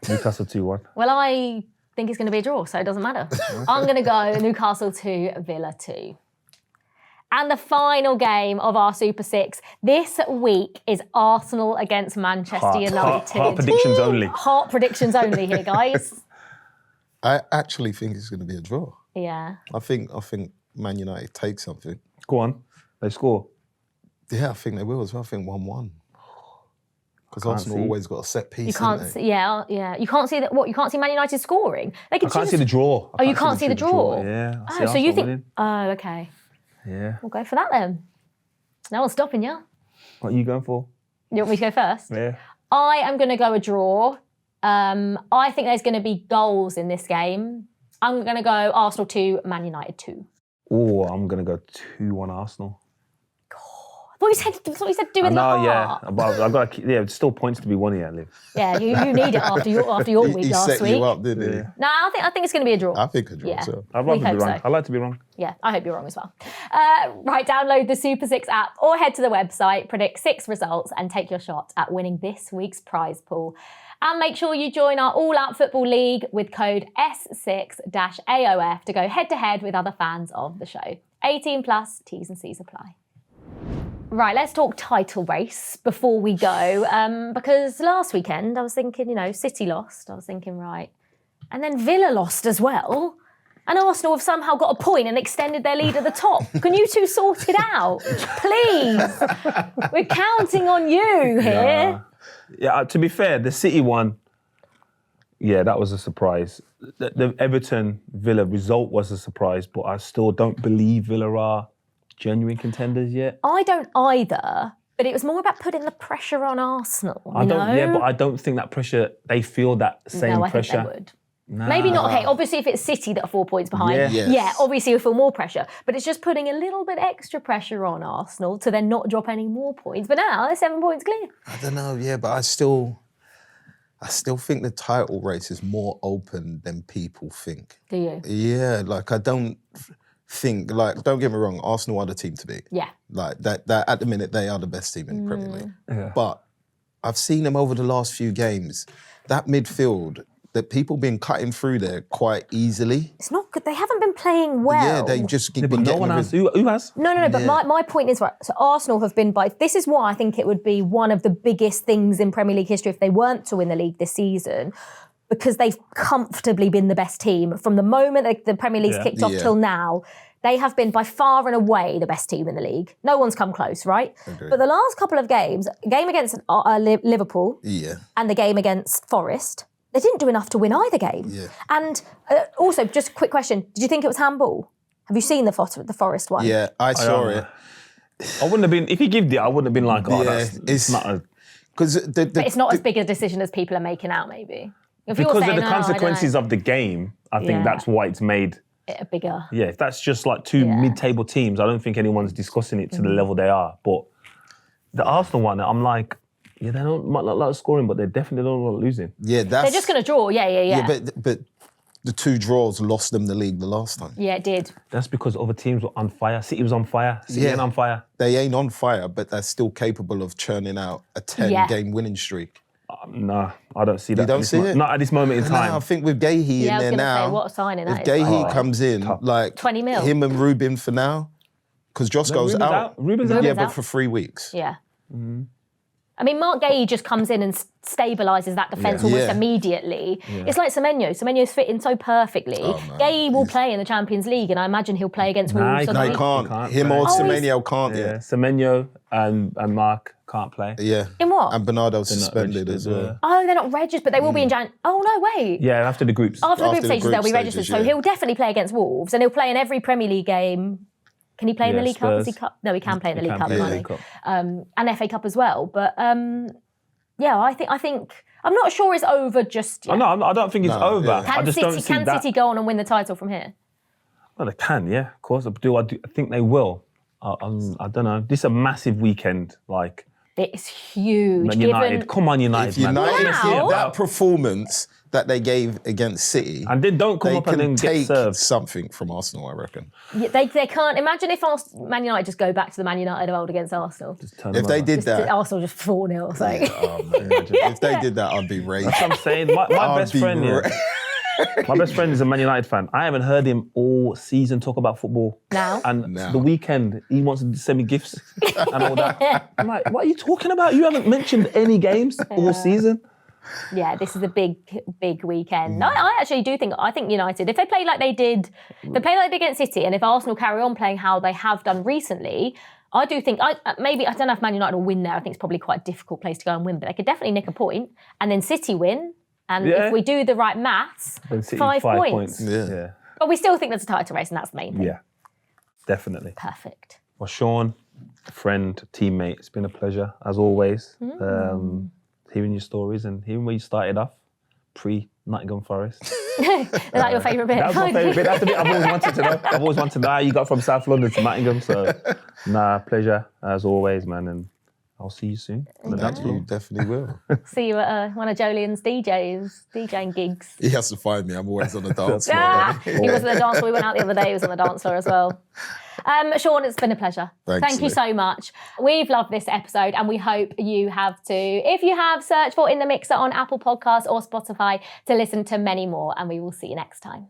Newcastle 2-1. Well, I think it's going to be a draw, so it doesn't matter. I'm going to go Newcastle 2, Villa 2. And the final game of our Super 6 this week is Arsenal against Manchester United. Heart predictions only. Heart predictions only here, guys. I actually think it's going to be a draw. Yeah. I think Man United take something. Go on. They score. Yeah, I think they will as well. I think 1-1. Because Arsenal always got a set piece. You can't see, yeah. You can't see that. What? You can't see Man United scoring. They can I can't see the draw. You can't see the draw. Yeah. Oh, so you think? Winning. Oh, okay. Yeah. We'll go for that then. No one's stopping you. What are you going for? You want me to go first? Yeah. I am going to go a draw. I think there's going to be goals in this game. I'm going to go Arsenal 2, Man United 2. Oh, I'm going to go 2-1 Arsenal. I thought you said do it in the heart. Yeah. But I've got there's still points to be won here, Liv. Yeah, you need it after your week last week. He set you up, didn't he? No, I think it's going to be a draw. I think a draw, so. I'd rather be wrong. So. I like to be wrong. Yeah, I hope you're wrong as well. Right, download the Super 6 app or head to the website, predict 6 results and take your shot at winning this week's prize pool. And make sure you join our All Out Football League with code S6-AOF to go head-to-head with other fans of the show. 18+, T's and C's apply. Right, let's talk title race before we go. Because last weekend I was thinking, City lost. I was thinking, right. And then Villa lost as well. And Arsenal have somehow got a point and extended their lead at the top. Can you two sort it out? Please. We're counting on you here. Yeah, to be fair, the City one, that was a surprise. The Everton-Villa result was a surprise, but I still don't believe Villa are genuine contenders yet. I don't either, but it was more about putting the pressure on Arsenal, Yeah, but I don't think that pressure, they feel that same pressure. No, I think they would. Nah. Maybe not. Okay, obviously if it's City that are 4 points behind, obviously you'll feel more pressure. But it's just putting a little bit extra pressure on Arsenal to then not drop any more points. But now they're 7 points clear. I don't know, but I still think the title race is more open than people think. Do you? Yeah, I don't think, don't get me wrong, Arsenal are the team to beat. Yeah. That at the minute, they are the best team in the Premier League. Yeah. But I've seen them over the last few games. That midfield, that people been cutting through there quite easily. It's not good. They haven't been playing well. Yeah, they just keep but no one has. Who has? No. But my point is, right, so Arsenal have been this is why I think it would be one of the biggest things in Premier League history if they weren't to win the league this season, because they've comfortably been the best team from the moment the Premier League's kicked off till now. They have been by far and away the best team in the league. No one's come close, right? Agreed. But the last couple of games, game against Liverpool and the game against Forest, they didn't do enough to win either game. Yeah. And also, just a quick question, did you think it was handball? Have you seen the Forest one? Yeah, I saw it. I wouldn't have been, if he gave it, I wouldn't have been like, it's not a... But it's not as big a decision as people are making out, maybe. Because of the consequences of the game, I think that's why it's made... it bigger. Yeah, if that's just like two mid-table teams, I don't think anyone's discussing it to the level they are. But the Arsenal one, I'm like... Yeah, they don't might not like scoring, but they definitely don't like losing. Yeah, they're just going to draw. Yeah. But the 2 draws lost them the league the last time. Yeah, it did. That's because other teams were on fire. City was on fire. City ain't on fire. They ain't on fire, but they're still capable of churning out a 10-game winning streak. No, I don't see that. You don't see it? Not at this moment in time. I think with Gahey in there now. Say, what a signing that is. If Gahey comes in, like 20 mil. Him and Ruben for now, because Josh goes out. Ruben's out? Yeah, but for 3 weeks. Yeah. Mm-hmm. I mean, Mark Gahey just comes in and stabilises that defence almost immediately. Yeah. It's like Semenyo. Semenyo's fitting so perfectly. Gahey will play in the Champions League, and I imagine he'll play against Wolves. No, he can't. Him or Semenyo can't. Yeah, Semenyo and Mark can't play. Yeah. In what? And Bernardo's suspended as well. Oh, they're not registered, but they will be in Jan. Oh, no, wait. Yeah, after the groups. After the group stages, they'll be registered. So he'll definitely play against Wolves, and he'll play in every Premier League game. Can he play in the League Cup? Is he Cup? No, he can play in the League Cup, and FA Cup as well. But I think I'm not sure it's over just yet. No, I don't think it's over. Yeah. Can City go on and win the title from here? Well, they can, yeah, of course. I think they will. I don't know. This is a massive weekend, like. It's huge. Man United, come on, United. If United have that performance that they gave against City, and then don't come up and then get served. Take something from Arsenal, I reckon. Yeah, they can't imagine if Man United just go back to the Man United of old against Arsenal. If they did that, Arsenal just 4-0. Like. If they did that, I'd be raging. That's what I'm saying. My best friend. My best friend is a Man United fan. I haven't heard him all season talk about football. Now? And the weekend, he wants to send me gifts and all that. I'm like, what are you talking about? You haven't mentioned any games all season. Yeah, this is a big weekend. I actually do think, United, if they play like they did, against City, and if Arsenal carry on playing how they have done recently, I do think, I don't know if Man United will win there. I think it's probably quite a difficult place to go and win, but they could definitely nick a point, and then City win. And if we do the right maths, 5 points. Yeah. But we still think there's a title race, and that's the main thing. Yeah, definitely. Perfect. Well, Shaun, friend, teammate, it's been a pleasure, as always, hearing your stories and hearing where you started off, pre-Nottingham Forest. Is that your favourite bit? That's my favourite bit. That's the bit I've always wanted to know. I've always wanted to know how you got from South London to Nottingham. So, pleasure, as always, man. And I'll see you soon on the dance floor. You definitely will. See you at one of Joleon's DJing gigs. He has to find me. I'm always on the dance floor. He was on the dance floor. We went out the other day. He was on the dance floor as well. Shaun, it's been a pleasure. Thank you so much. We've loved this episode and we hope you have too. If you have, search for In the Mixer on Apple Podcasts or Spotify to listen to many more, and we will see you next time.